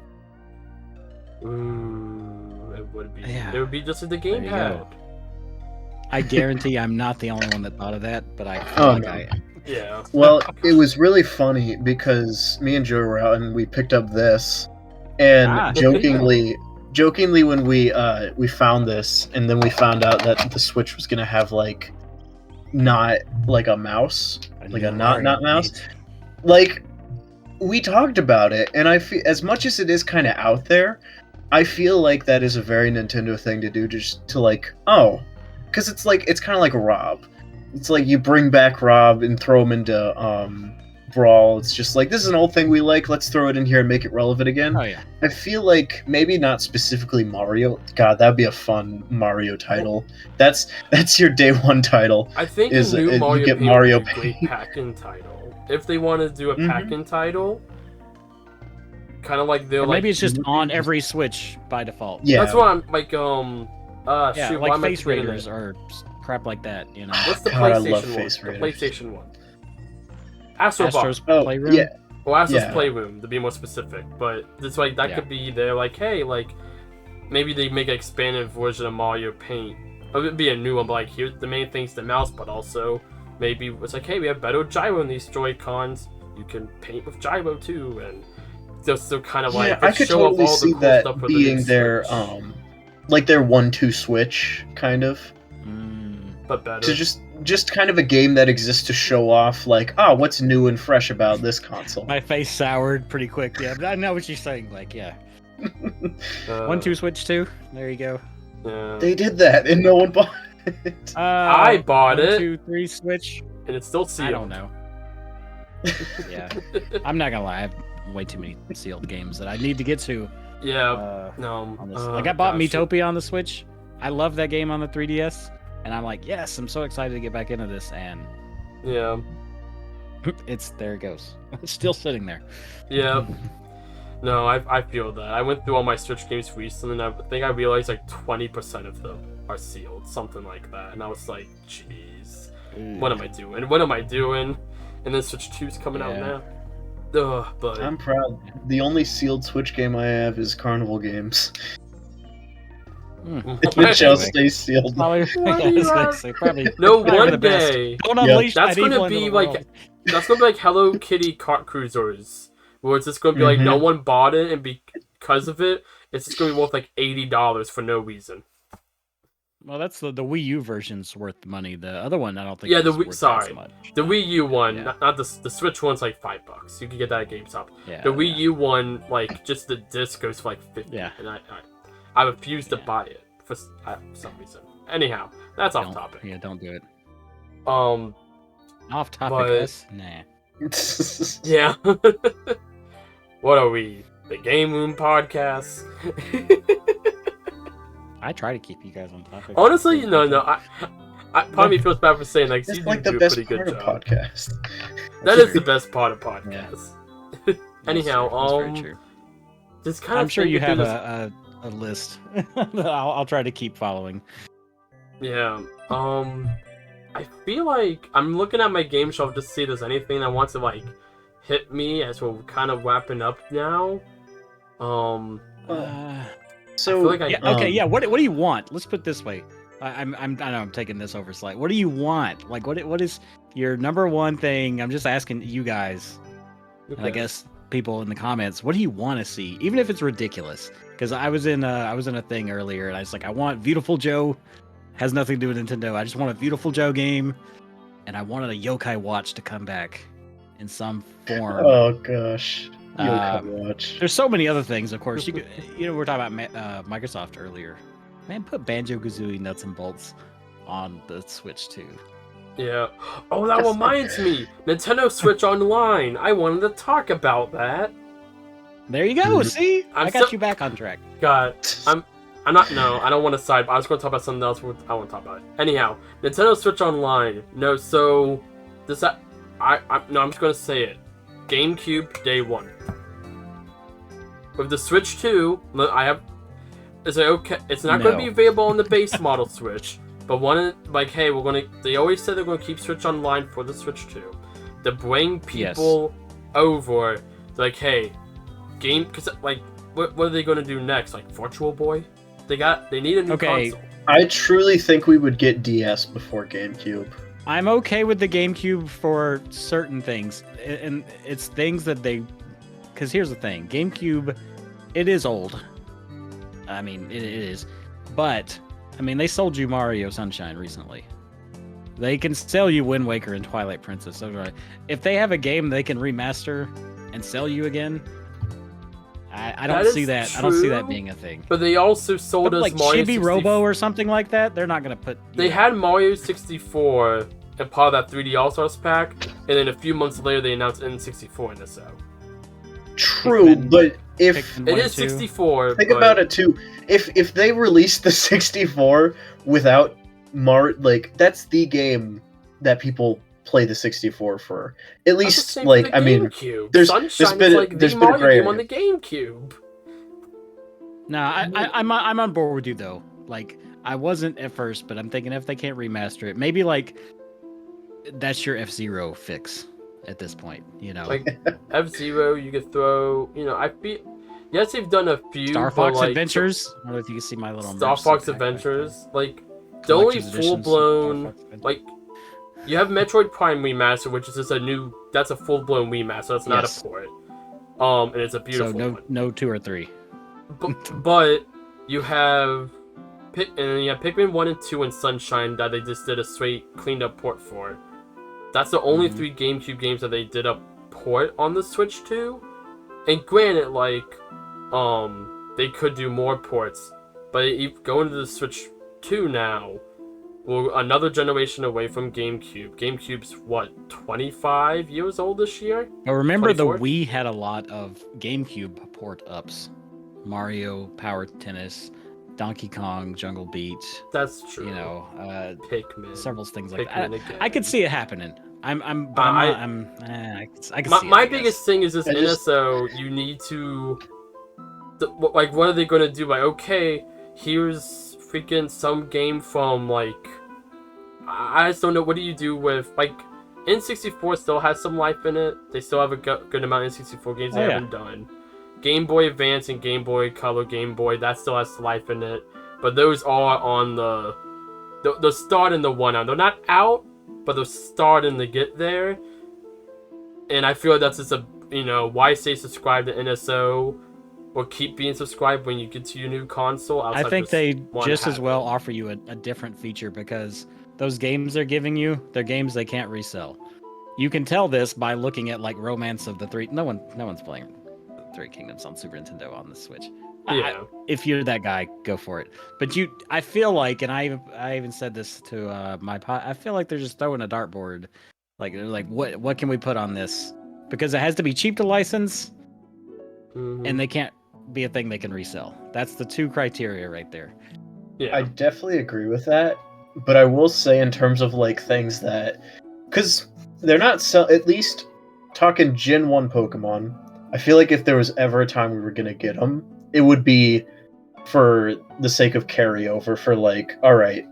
it would be. Yeah. It would be just like the There you gamepad. go. I guarantee I'm not the only one that thought of that, but I feel Oh, like no. I. Yeah. Well, it was really funny because me and Joe were out and we picked up this, and Ah. jokingly when we found this, and then we found out that the Switch was gonna have like not like a mouse, like a not mouse. Like we talked about it, and I feel as much as it is kind of out there, I feel like that is a very Nintendo thing to do, just to like because it's like it's kind of like Rob. It's like you bring back Rob and throw him into Brawl. It's just like this is an old thing we like. Let's throw it in here and make it relevant again. Oh yeah. I feel like maybe not specifically Mario. God, that'd be a fun Mario title. That's your day one title. I think Is, a new you Mario get Paint Mario would be a great Paint. pack-in title. If they want to do a Mhm. pack-in title, kind of like they're Or like. maybe it's just on every Switch by default. Yeah. That's what I'm like. Yeah, Shoot, why like am I face forgetting raiders it? or crap like that. You know. What's the God, I PlayStation love one? Face The Raiders. PlayStation one. Astro Bot. Astro's Oh, Playroom. yeah. Well, Astro's Yeah. Playroom, to be more specific. But it's like that Yeah. could be there. Like, hey, like maybe they make an expanded version of Mario Paint. Or it'd be a new one. But like, here's the main thing's the mouse, but also maybe it's like, hey, we have better gyro in these Joy-Cons. You can paint with gyro too, and just so kind of like Yeah, I could show off totally all the see cool that stuff for the new being their Switch, like their 1-2 switch kind of. Mm. but better. To just just kind of a game that exists to show off, like, what's new and fresh about this console. My face soured pretty quick. Yeah, but I know what you're saying. Like, yeah, 1-2 Switch 2. There you go. Yeah. They did that, and no one bought it. I bought it. 1, 2, 3 Switch. And it's still sealed. I don't know. Yeah, I'm not gonna lie. I have way too many sealed games that I need to get to. Yeah. No. On this. Like I bought Miitopia on the Switch. I love that game on the 3DS, and I'm like, yes, I'm so excited to get back into this. And Yeah. there it goes. It's still sitting there. Yeah. No, I feel that. I went through all my Switch games recently, and I think I realized like 20% of them are sealed, something like that. And I was like, jeez, what am I doing? What am I doing? And then Switch 2's coming out now. Ugh, but I'm proud. The only sealed Switch game I have is Carnival Games. It shall stay sealed. Probably, probably no, probably one the best. day Don't unleash that's that gonna evil be into the like world. that's gonna be like Hello Kitty Kart Cruisers, where it's just gonna be like no one bought it, and because of it, it's just gonna be worth like $80 for no reason. Well, that's the Wii U version's worth the money. The other one, I don't think. Yeah, is worth as much. The Wii U one, Yeah. not the Switch one's like $5. You can get that at GameStop. Yeah, The Wii U one, like just the disc goes for like 50. Yeah. And I refuse to buy it for some reason. Anyhow, that's off topic. Yeah, don't do it. But- Off topic. Us? Nah. Yeah. What are we? The Game Room Podcast? I try to keep you guys on topic. Honestly, no. Part of me feels bad for saying like It's you like do the a best pretty part good of job. podcast. That is the best part of podcasts. Anyhow, That's very true. just kind of. I'm sure you thinking have through a list that I'll try to keep following. Yeah. I feel like I'm looking at my game shelf to see if there's anything that wants to like hit me as we're kind of wrapping up now. So I feel like Okay, yeah. What do you want? Let's put it this way. I know I'm taking this over slight. What do you want? Like, what is your number one thing? I'm just asking you guys. And I Okay. guess people in the comments. What do you want to see, even if it's ridiculous? Because I was in a thing earlier, and I was like, I want Beautiful Joe. Has nothing to do with Nintendo. I just want a Beautiful Joe game, and I wanted a Yokai Watch to come back in some form. Oh gosh. Uh, Watch. There's so many other things, of course. You could, we were talking about Microsoft earlier. Man, put Banjo-Kazooie Nuts and Bolts on the Switch too. Yeah. Oh, that reminds me. Nintendo Switch Online. I wanted to talk about that. There you go. See, I'm I got so- you back on track. God, I'm not. No, I don't want to side. I was going to talk about something else. I want to talk about it. Anyhow, Nintendo Switch Online. No, so does that? No. I'm just going to say it. GameCube Day 1. With the Switch 2, I have. Is it okay? It's not going to No. be available on the base model Switch, but hey, we're gonna. They always said they're going to keep Switch Online for the Switch 2 to bring people over. Like, hey, because like, what are they going to do next? Like Virtual Boy? They need a new console. I truly think we would get DS before GameCube. I'm okay with the GameCube for certain things, and it's things that they. Because here's the thing, GameCube, it is old. I mean, it is, but I mean, they sold you Mario Sunshine recently. They can sell you Wind Waker and Twilight Princess. So if they have a game they can remaster and sell you again, I don't see that. True, I don't see that being a thing. But they also sold But us like Mario Chibi 64. Robo or something like that, they're not gonna put. They had Mario 64 and part of that 3D All-Stars pack, and then a few months later they announced N64 in this out. True, Pikmin- but if Pikmin It 1 is and 2. 64. think but about it too, if they released the 64 without that's the game that people play the 64 for. At that's the least same for the I mean, GameCube. there's Sunshine been- is like there's the been a Mario gray game on area. the GameCube. No, I'm on board with you though. Like I wasn't at first, but I'm thinking if they can't remaster it, maybe like that's your F-Zero fix at this point. You know, Like F-Zero, you could throw. I feel. Yes, they've done a few. Star but, Fox like, Adventures. I don't know if you can see my little Star merch Fox set back Adventures. Like the there. only Collector's editions, full-blown. Star Fox Adventures. Like, you have Metroid Prime Remaster, which is just that's a full-blown remaster. That's not Yes. a port. And it's a so beautiful one. no 2 or 3. But you have Pikmin 1 and 2 and Sunshine that they just did a straight cleaned up port for. That's the only 3 GameCube games that they did a port on the Switch to. And granted, like, they could do more ports, but going to the Switch 2 now, we're another generation away from GameCube. GameCube's what, 25 years old this year? But remember, 24? the Wii had a lot of GameCube port ups. Mario, Power Tennis, Donkey Kong, Jungle Beat. That's true. You know, Pikmin. several things like Pikmin that. again. I could see it happening. I can see it, My I guess. biggest thing is this I just- NSO. You need to, like, what are they gonna do? Like, okay, here's freaking some game from like, I just don't know. What do you do with like, N64 still has some life in it. They still have a good amount of N64 games they Oh, yeah. haven't done. Game Boy Advance and Game Boy Color, Game Boy, that still has life in it. But those are on the start in the one out. They're not out, but they're starting to get there. And I feel like that's just why stay subscribed to NSO or keep being subscribed when you get to your new console. I outside think just they one just as habit. well offer you a different feature because those games they're giving you, they're games they can't resell. You can tell this by looking at like Romance of the Three. No one's playing Three Kingdoms on Super Nintendo on the Switch. Yeah. If you're that guy, go for it. But I feel like, and I even said this to my pod. I feel like they're just throwing a dartboard. Like they're like, what can we put on this? Because it has to be cheap to license, Mhm. and they can't be a thing they can resell. That's the 2 criteria right there. Yeah. I definitely agree with that, but I will say in terms of like things that, because they're not at least talking Gen 1 Pokemon, I feel like if there was ever a time we were gonna get them, it would be for the sake of carryover. For like, all right,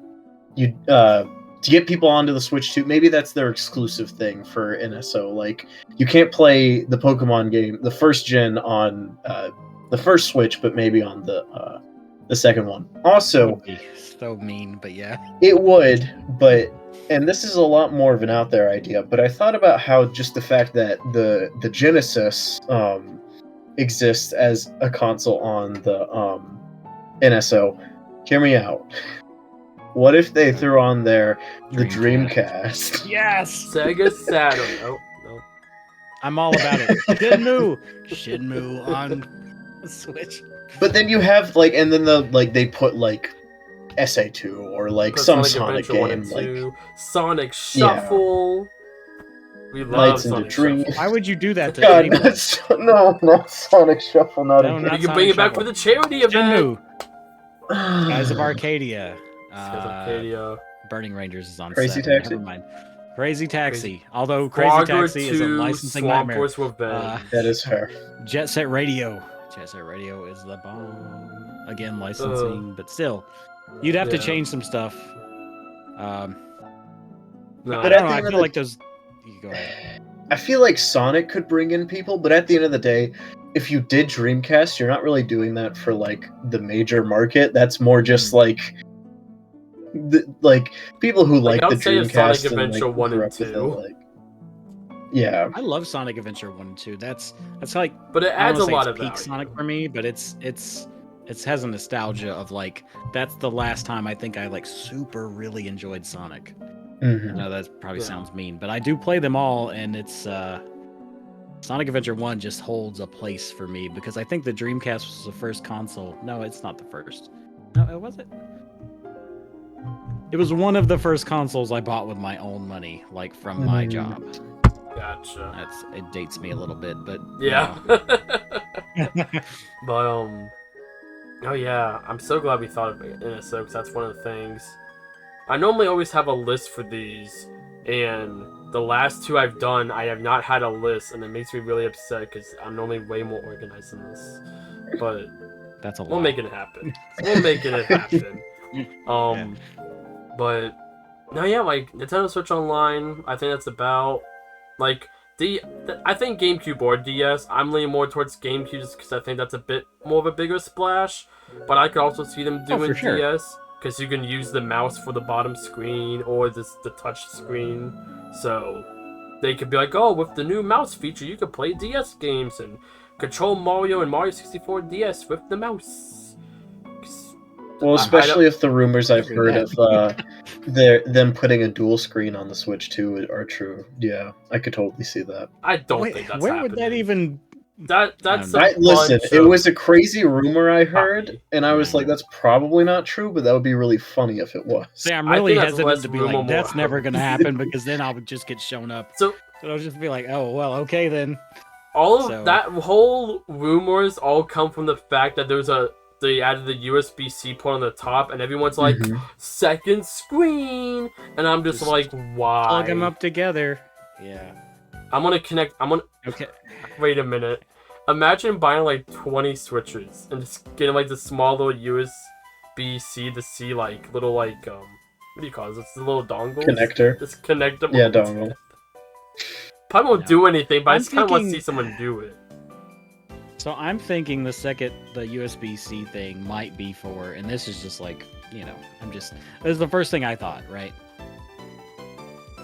you to get people onto the Switch too. Maybe that's their exclusive thing for NSO. Like, you can't play the Pokemon game, the first gen on the first Switch, but maybe on the second one. Also, Would be so mean, but yeah. it would, but and this is a lot more of an out there idea, but I thought about how just the fact that the Genesis exists as a console on the NSO. Hear me out. What if they threw on there the Dreamcast? Yes, Sega Saturn. Oh, no. I'm all about it. Shenmue on Switch. But then you have like, and then they put like SA2 or like Put some Sonic Adventure 1 game, and like 2, Sonic Shuffle. We love Lights into Sonic Dream. Shuffle. Why would you do that to God, anyone? not Sonic Shuffle, not No, again. not You can bring it back Shuffle. for the charity event. Shenmue, Skies of Arcadia. Skies of Arcadia. Burning Rangers is on Crazy 7. Taxi? Never mind. Crazy Taxi. Although Crazy Frogger Taxi is a 2, licensing Swamp nightmare. Force Revenge. That is fair. Jet Set Radio. Jet Set Radio is the bomb. Again, licensing, but still, you'd have to Yeah. change some stuff. No, But I at don't the know. I end of feel the- like those. You go ahead. I feel like Sonic could bring in people, but at the end of the day, if you did Dreamcast, you're not really doing that for like the major market. That's more just like like people who like the outside of Dreamcast Sonic Adventure and, like, 1 and grew up with it, 2. like, yeah, I love Sonic Adventure 1 and 2. That's like but it I adds don't a wanna lot say of it's peak value. Sonic for me, but it has a nostalgia of like that's the last time I think I like super really enjoyed Sonic. Mhm. No, that probably Yeah. sounds mean, but I do play them all, and it's Sonic Adventure 1 just holds a place for me because I think the Dreamcast was the first console. No, it's not the first. No, it was it. It was one of the first consoles I bought with my own money, like from my job. Gotcha. It dates me a little bit, but Yeah. But oh yeah, I'm so glad we thought of NSO because that's one of the things. I normally always have a list for these, and the last 2 I've done, I have not had a list, and it makes me really upset because I'm normally way more organized than this. But that's a lot. we'll make it happen. We'll make it happen. But no, yeah, like Nintendo Switch Online, I think that's about like I think GameCube or DS. I'm leaning more towards GameCube just because I think that's a bit more of a bigger splash. But I could also see them Oh, doing for sure. DS because you can use the mouse for the bottom screen or the touch screen. So they could be like, oh, with the new mouse feature, you could play DS games and control Mario and Mario 64 DS with the mouse. 'Cause Well, especially if the rumors I've do heard that. of them putting a dual screen on the Switch 2 are true. Yeah, I could totally see that. I don't think that's where happening. would that even? That's I a don't know. Listen, bunch it of was a crazy rumor I heard, copy. and I was Yeah. like, "That's probably not true," but that would be really funny if it was. See, I'm I really think that's hesitant less to be rumor, like, more that's never hope. gonna happen because then I'll just get shown up. So So I'll just be like, oh well, okay then. all of So- that whole rumors all come from the fact that they added the USB-C port on the top, and everyone's like, Mhm. second screen, and I'm just Just like, why? Plug them up together. Yeah. I'm gonna connect. Okay. Wait a minute. Imagine buying like 20 switches and just getting like the small little USB-C to C like little like what do you call it? It's the little dongles. Connector. Just connect them. Yeah, all dongle. together. Probably won't No. do anything, but I I'm just kind of want to thinking- see someone do it. So I'm thinking the USB-C thing might be for, and this is just like, this is the first thing I thought, right?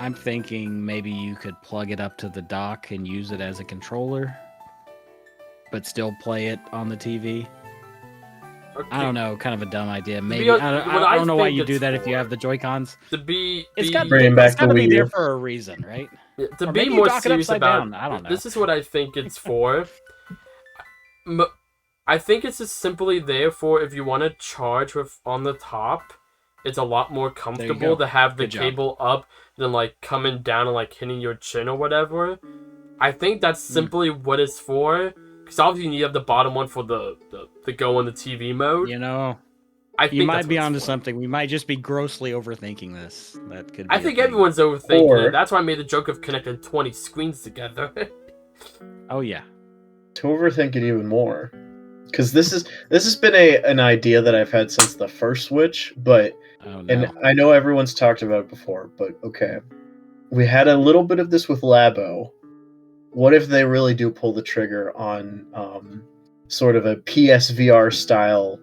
I'm thinking maybe you could plug it up to the dock and use it as a controller, but still play it on the TV. Okay. I don't know, kind of a dumb idea. Maybe honest, I don't, what I I don't know why think you do it's that if you for- have the Joy-Cons. To be Bringing back it's gotta the be Wii there U. for a reason, right? to Or be maybe you more dock it serious upside about down, I don't know. this is what I think it's for. I think it's just simply there for if you want to charge with on the top. It's a lot more comfortable go. to have the Good job. cable up than like coming down and like hitting your chin or whatever. I think that's Hmm. simply what it's for. Because obviously you have the bottom one for the go on the TV mode. You know, I think you that's might be what it's onto for. something. We might just be grossly overthinking this. That could. Be I a think thing. everyone's overthinking Or- it. That's why I made the joke of connecting 20 screens together. Oh yeah. To overthink it even more, because this has been an idea that I've had since the first Switch, but Oh no. and I know everyone's talked about it before, but okay, we had a little bit of this with Labo. What if they really do pull the trigger on sort of a PSVR style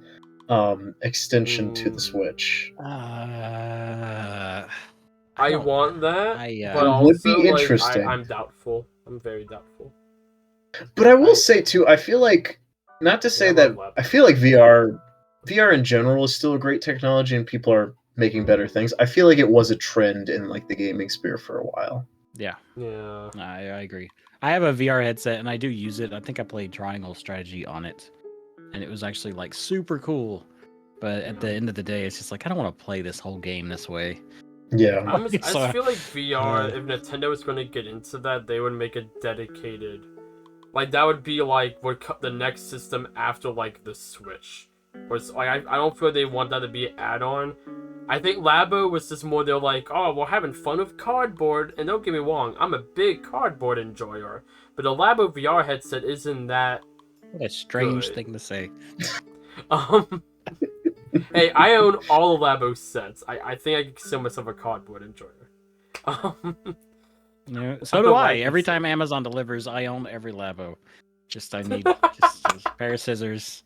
extension to the Switch? I don't- want that, I, but It also would be like, interesting. I'm doubtful. I'm very doubtful. But I will say too, I feel like, not to say Yeah, I that, love I feel like VR in general is still a great technology and people are making better things. I feel like it was a trend in like the gaming sphere for a while. Yeah, Yeah. I agree. I have a VR headset and I do use it. I think I played Triangle Strategy on it, and it was actually like super cool. But at the end of the day, it's just like I don't want to play this whole game this way. Yeah. I just So, feel like VR, uh, if Nintendo was going to get into that, they would make a dedicated. Like, that would be like the next system after like the Switch. Or like, I don't feel they want that to be an add-on. I think Labo was just more, they're like, oh, we're having fun with cardboard. And don't get me wrong, I'm a big cardboard enjoyer. But the Labo VR headset isn't that. What a strange Good. thing to say. Hey, I own all the Labo sets. I think I can consider myself a cardboard enjoyer. Yeah, so I do don't I. like Every this. time Amazon delivers, I own every Labo. I need just a pair of scissors.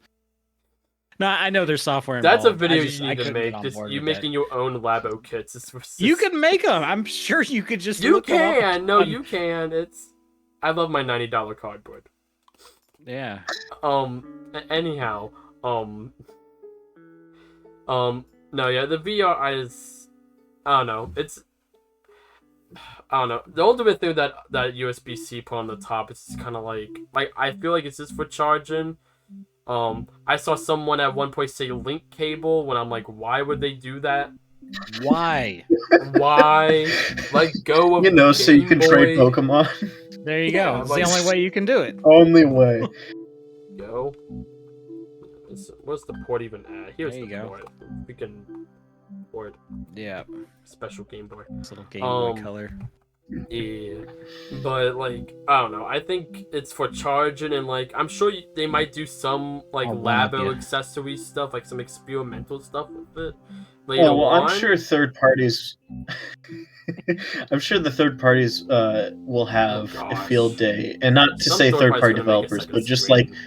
No, I know there's software involved. That's a video I you need to couldn't get make. on Just board you with that. making your own Labo kits. You can make them. I'm sure you could just. You look them up can. No, on- you can. I love my $90 cardboard. Yeah. Anyhow. No, yeah, the VR is. I don't know. I don't know. The ultimate thing that USB-C put on the top is kind of like I feel like it's just for charging. I saw someone at one point say link cable when I'm like, why would they do that? Why? Why? Like, go with You know, so you Game can trade Boy. Pokemon. There you Yeah, go. It's like- the only way you can do it. Only way. Go. Where's the port even at? Here's There the you go. port. We can port Yeah. special Game Boy. This little Game Boy Um, Color. Yeah, but like I don't know. I think it's for charging and like I'm sure they might do some like I'll one-up Labo you. accessory stuff, like some experimental stuff with it later Oh, well, on. I'm sure third parties. I'm sure the third parties will have Oh, a gosh. field day, and not to Some say third third party's party gonna make a developers, second but just screen. like,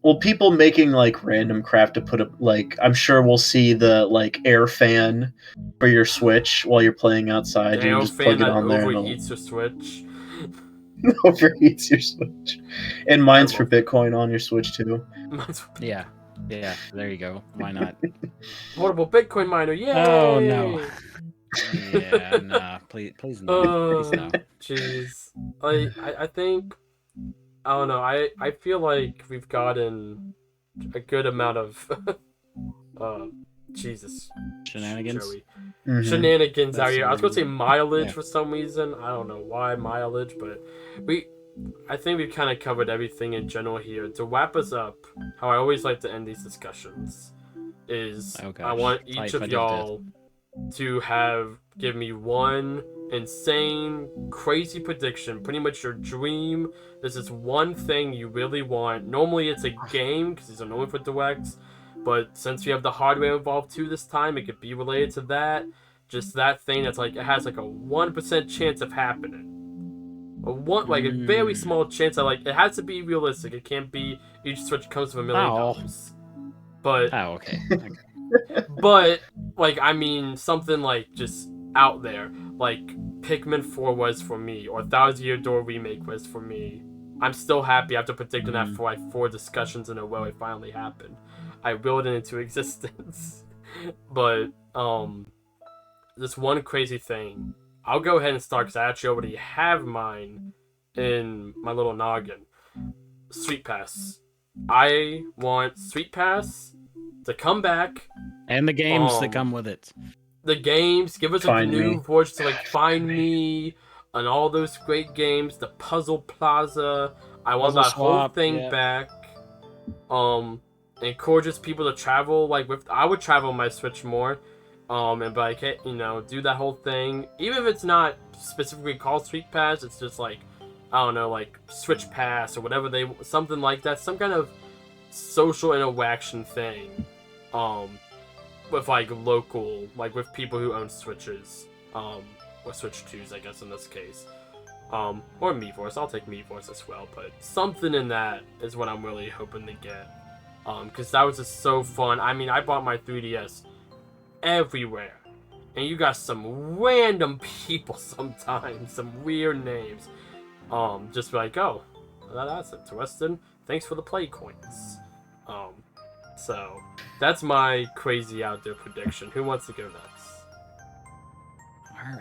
well, people making like random craft to put up. Like, I'm sure we'll see the like air fan for your Switch while you're playing outside. the You Air just fan plug it that on there and overheats your Switch. it'll overheats your Switch. And mine's I for love Bitcoin on your Switch too. Yeah. Yeah, there you go. Why not? Portable Bitcoin miner, yay! Oh, no. Yeah, nah. Please no. Please no. Jeez. I think I don't know. I feel like we've gotten a good amount of uh Jesus Shenanigans. Joey Mhm. shenanigans out That's here. I was gonna say really- mileage yeah. for some reason. I don't know why mileage, but I think we've kind of covered everything in general here. To wrap us up, how I always like to end these discussions is Oh, I gosh. want Fight each of to y'all to give me one insane, crazy prediction. Pretty much your dream. This is one thing you really want. Normally it's a game because these are known for directs, but since we have the hardware involved too this time, it could be related to that. Just that thing that's like it has like a 1% chance of happening. Like a very Mm. small chance. It has to be realistic. It can't be each Switch comes with $1 million. But Oh, okay. but like I mean something like just out there, like Pikmin 4 was for me, or Thousand Year Door remake was for me. I'm still happy after predicting that for like 4 discussions in a row. It finally happened. I willed it into existence. But this one crazy thing. I'll go ahead and start because I actually already have mine in my little noggin. Sweet Pass. I want Sweet Pass to come back. And the games that come with it. The games, give us a Find new Me. voice to like Find Me and all those great games. The Puzzle Plaza. I want Puzzle that whole Swap, thing yeah. back. Encourages people to travel. I would travel my Switch more. And be like, hey, do that whole thing. Even if it's not specifically called Sweet Pass, it's just like, I don't know, like Switch Pass or whatever something like that. Some kind of social interaction thing. With like local, like with people who own Switches. Or Switch 2s, I guess in this case. Or Miiverse. I'll take Miiverse as well, but something in that is what I'm really hoping to get. Because that was just so fun. I mean, I bought my 3DS everywhere. And you got some random people sometimes, some weird names. Just be like, oh, that's interesting. Thanks for the play coins. So that's my crazy out there prediction. Who wants to go next?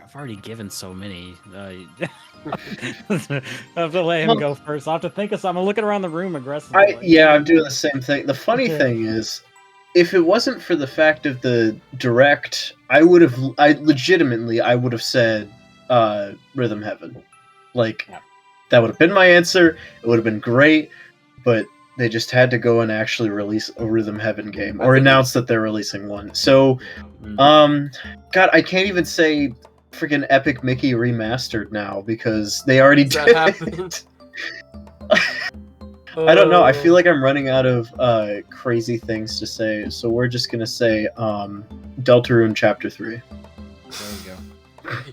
I've already given so many. I have to let him go first. I'll have to think of something. I'm looking around the room aggressively. I'm doing the same thing. The funny thing is, if it wasn't for the fact of the direct, I would have said Rhythm Heaven. Like, that would have been my answer. It would have been great, but they just had to go and actually release a Rhythm Heaven game or announce that they're releasing one. So, God, I can't even say freaking Epic Mickey Remastered now because they already did it. I don't know. I feel like I'm running out of crazy things to say, so we're just gonna say Deltarune Chapter 3. There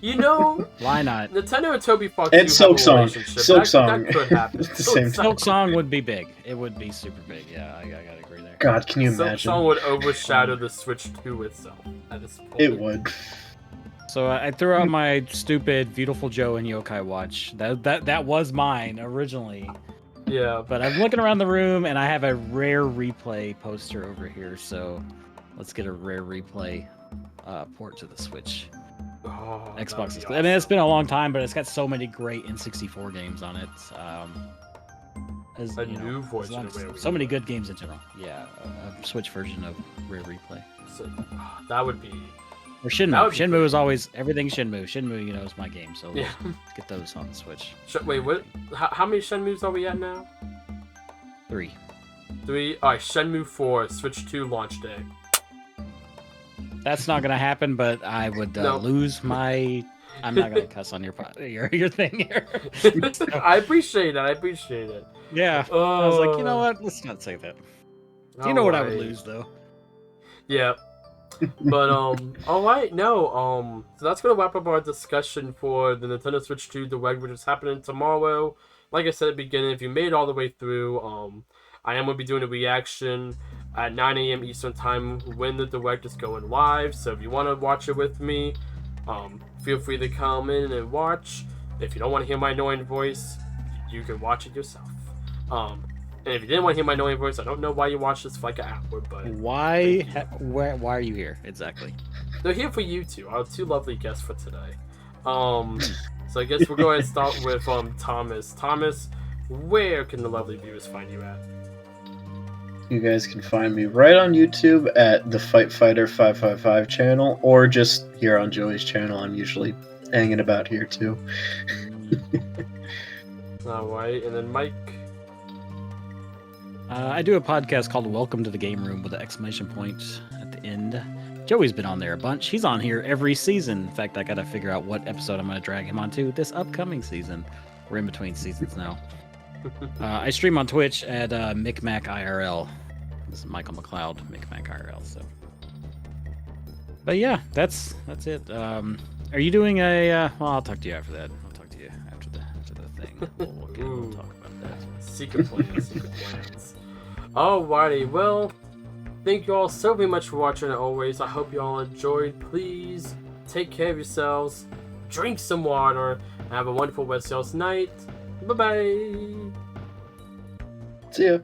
you go. Why not? Nintendo and Toby Fox and Silk have a Song. relationship. Silk Song. That could happen. Silk Song would be big. It would be super big. Yeah, I gotta agree there. God, can you imagine? Silk Song would overshadow the Switch 2 itself at this point. It would. So I threw out my stupid Beautiful Joe and Yokai Watch. That was mine originally. Yeah. But I'm looking around the room and I have a Rare Replay poster over here. So let's get a Rare Replay port to the Switch. Oh, Xbox. awesome. I mean, it's been a long time, but it's got so many great N64 games on it. New version of Rare so many good games in general. Yeah, a Switch version of Rare Replay. So, that would be. Or Shenmue. Shenmue is always everything Shenmue. Shenmue, is my game. So let's get those on the Switch. Wait, what? How many Shenmues are we at now? 3. Alright, Shenmue 4, Switch 2 launch day. That's not gonna happen, but I would lose my. I'm not gonna cuss on your thing here. I appreciate it. Yeah. I was like, you know what? Let's not say that. Do you know what I would lose though? Yeah. But alright, so that's gonna wrap up our discussion for the Nintendo Switch 2 Direct, which is happening tomorrow. Like I said at the beginning, if you made it all the way through, I am gonna be doing a reaction at 9 a.m. Eastern time when the Direct is going live. So if you want to watch it with me, feel free to come in and watch. If you don't want to hear my annoying voice, you can watch it yourself. And if you didn't want to hear my annoying voice, I don't know why you watched this for like an hour, but Why are you here exactly? they're here for you two. Our two lovely guests for today. So I guess we'll go ahead and start with Thomas. Thomas, where can the lovely viewers find you at? You guys can find me right on YouTube at the Fight Fighter 555 channel, or just here on Joey's channel. I'm usually hanging about here too. Alright, and then Mike. I do a podcast called Welcome to the Game Room with an exclamation point at the end. Joey's been on there a bunch. He's on here every season. In fact, I got to figure out what episode I'm going to drag him onto this upcoming season. We're in between seasons now. I stream on Twitch at Micmac IRL. This is Michael McLeod, Micmac IRL. So, but yeah, that's it. Are you doing a? Well, I'll talk to you after that. I'll talk to you after the thing. We'll talk about that. Secret plans, secret plans. Alrighty, well, thank you all so very much for watching as always. I hope you all enjoyed. Please take care of yourselves, drink some water, and have a wonderful West Coast night. Bye bye. See ya.